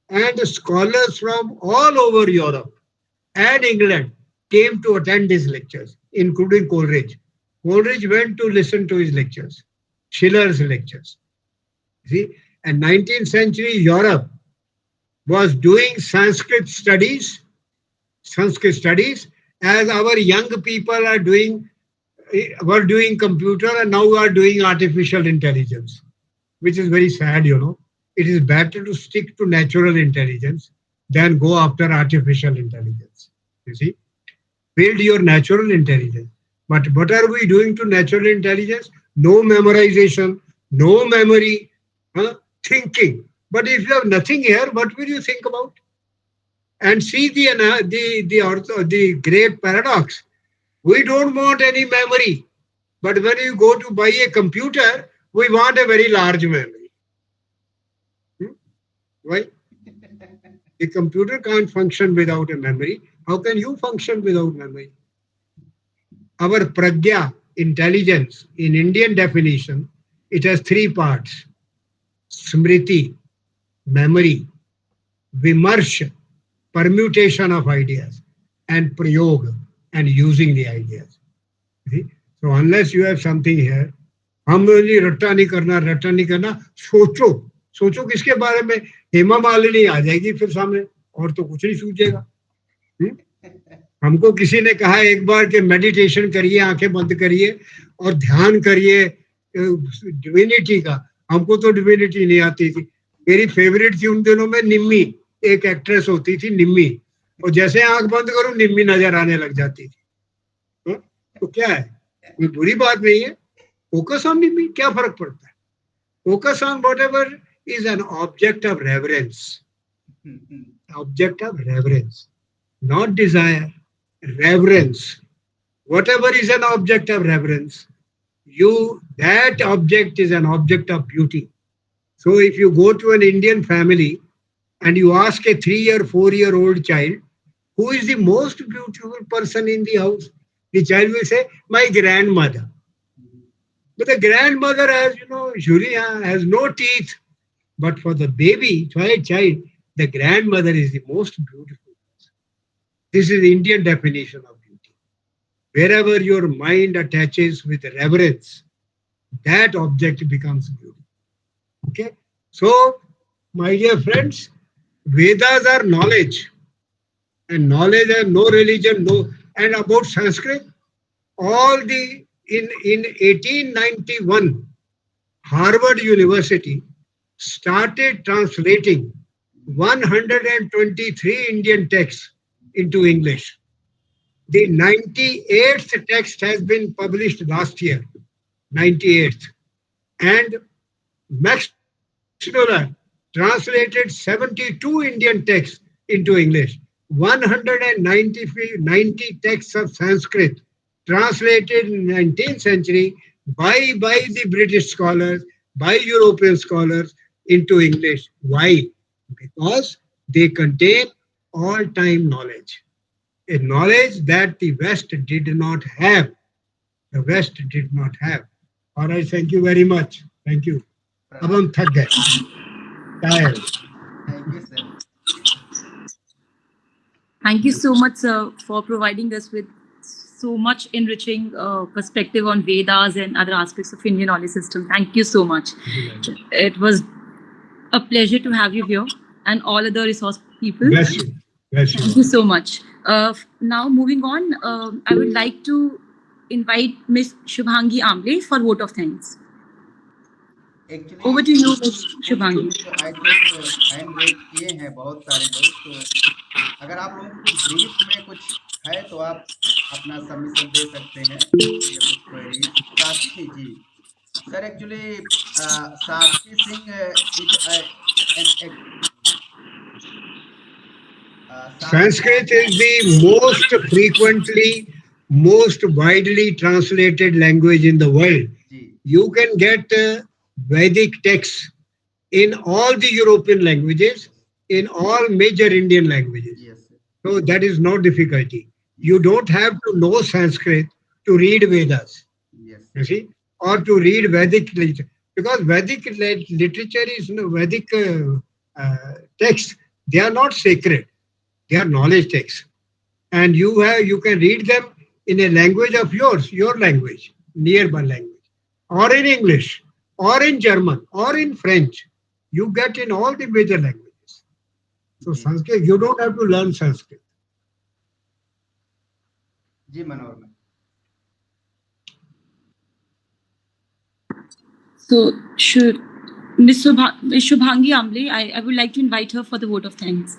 and scholars from all over Europe and England came to attend his lectures, including Coleridge. Coleridge went to listen to his lectures, Schiller's lectures. See, and 19th century Europe was doing Sanskrit studies, as our young people are doing, were doing computer and now are doing artificial intelligence, which is very sad, you know. It is better to stick to natural intelligence than go after artificial intelligence. You see, build your natural intelligence. But what are we doing to natural intelligence? No memorization, no memory, thinking. But if you have nothing here, what will you think about? And see the great paradox. We don't want any memory, but when you go to buy a computer, we want a very large memory. Hmm? Why? A computer can't function without a memory. How can you function without memory? Our pragya, intelligence, in Indian definition, it has three parts: smriti, memory; vimarsha, permutation of ideas; and prayog, and using the ideas. See? So unless you have something here, हम बोली रट्टा नहीं करना, सोचो, सोचो किसके बारे में? हेमा मालिनी आ जाएगी फिर सामने, और तो कुछ नहीं सूझेगा. हमको किसी ने कहा एक बार कि मेडिटेशन करिए, आंखें बंद करिए और ध्यान करिए डिविनिटी का. हमको तो डिविनिटी नहीं आती थी. मेरी फेवरेट थी उन दिनों में निम्मी, एक एक्ट्रेस होती थी निम्मी, और जैसे आंख बंद करूं निम्मी नजर आने लग जाती थी. तो क्या है, कोई बुरी बात नहीं है. फोकस ऑन निम्मी, क्या फर्क पड़ता है? Focus on whatever is an object of reverence. Object of reverence, not desire. Reverence. Whatever is an object of reverence, that object is an object of beauty. So if you go to an Indian family and you ask a 3 or 4 year old child, who is the most beautiful person in the house? The child will say, my grandmother. But the grandmother has, Shri has no teeth. But for the baby, child, the grandmother is the most beautiful person. This is the Indian definition of beauty. Wherever your mind attaches with reverence, that object becomes beauty. Okay? So, my dear friends, Vedas are knowledge. And knowledge has no religion, no. And about Sanskrit, in 1891, Harvard University started translating 123 Indian texts into English. The 98th text has been published last year, 98th. And Max Muller translated 72 Indian texts into English. 190 texts of Sanskrit translated in the 19th century by the British scholars, by European scholars into English. Why? Because they contain all-time knowledge. A knowledge that the West did not have. The West did not have. All right, thank you very much. Thank you. Avam thak gaye. Tired. Thank you, sir. Thank you so much, sir, for providing us with so much enriching perspective on Vedas and other aspects of Indian knowledge system. Thank you so much. It was a pleasure to have you here and all other resource people. Bless you. Bless you. Thank you so much. Now, moving on, I would like to invite Ms. Shubhangi Amble for vote of thanks. Actually, Over to you, Ms. Shubhangi. I think hand raise किए हैं बहुत सारे लोग, तो अगर आप लोगों को ब्रीफ में कुछ है तो आप अपना सबमिशन दे सकते हैं या कुछ queries. Sakshi ji, sir actually Sakshi Singh is an Sanskrit is the most frequently, most widely translated language in the world. जी You can get Vedic texts in all the European languages, in all major Indian languages. Yes sir So that is no difficulty. You yes don't have to know Sanskrit to read Vedas, yes you see, or to read Vedic literature. Because Vedic literature is, Vedic texts, they are not sacred. They are knowledge texts. And you can read them in a language of yours, your language, nearby language, or in English, or in German, or in French. You get in all the major languages. So जी Sanskrit, you don't have to learn Sanskrit. जी Manorama So, should Miss Shubhangi Amble, I would like to invite her for the vote of thanks.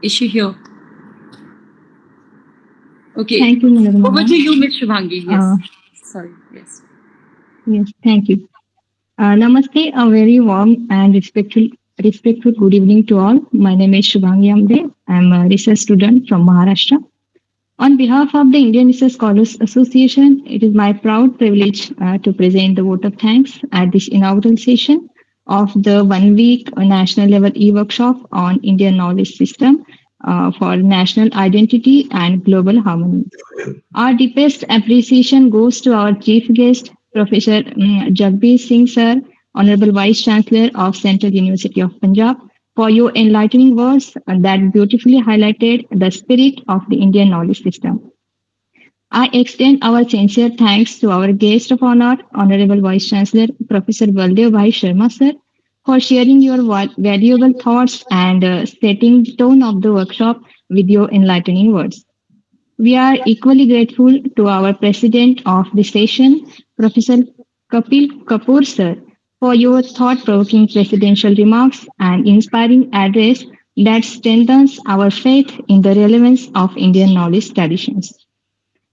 Is she here? Okay. Thank you, Manorma. Over to you, Miss Shubhangi. Yes. Sorry. Yes. Yes, thank you. Namaste, a very warm and respectful good evening to all. My name is Shubhangi Amde. I'm a research student from Maharashtra. On behalf of the Indian Research Scholars Association, it is my proud privilege to present the vote of thanks at this inaugural session of the one-week national level e-workshop on Indian knowledge system for national identity and global harmony. Our deepest appreciation goes to our chief guest, Professor Jagbir Singh Sir, Honorable Vice-Chancellor of Central University of Punjab, for your enlightening words that beautifully highlighted the spirit of the Indian knowledge system. I extend our sincere thanks to our guest of honor, Honorable Vice-Chancellor Professor Baldev Bhai Sharma Sir, for sharing your valuable thoughts and setting the tone of the workshop with your enlightening words. We are equally grateful to our President of the session, Professor Kapil Kapoor sir, for your thought-provoking presidential remarks and inspiring address that strengthens our faith in the relevance of Indian knowledge traditions.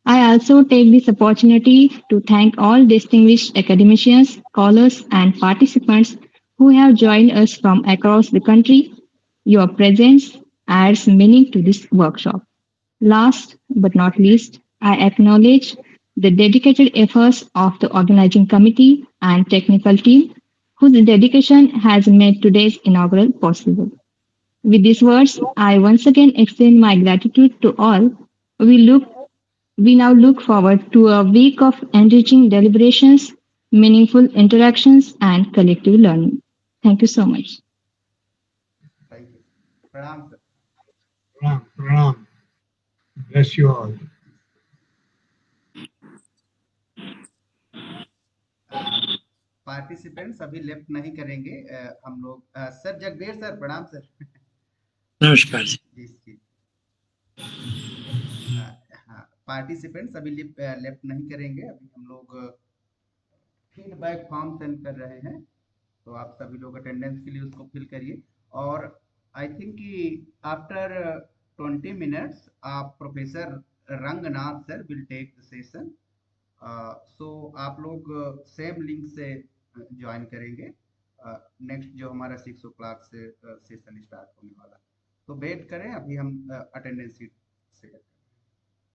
I also take this opportunity to thank all distinguished academicians, scholars, and participants who have joined us from across the country. Your presence adds meaning to this workshop. Last but not least, I acknowledge the dedicated efforts of the organizing committee and technical team whose dedication has made today's inaugural possible. With these words, I once again extend my gratitude to all. We look we now look forward to a week of enriching deliberations, meaningful interactions, and collective learning. Thank you so much. Thank you प्रणाम sir Ram, Ram. Bless you all. Participants अभी left नहीं करेंगे हम लोग sir Jagdeer sir प्रणाम sir नमस्कार जी। जी जी हाँ पार्टिसिपेंट्स अभी लेफ्ट नहीं करेंगे अभी हम लोग फीडबैक फॉर्म सेंड कर रहे हैं तो आप सभी लोग अटेंडेंस के लिए उसको फिल करिए और आई थिंक कि आफ्टर 20 मिनट्स आप professor Ranganath sir will take the session so आप लोग सेम लिंक से ज्वाइन करेंगे नेक्स्ट जो हमारा 6 o'clock से सेशन स्टार्ट होने वाला तो वेट करें अभी हम अटेंडेंस शीट से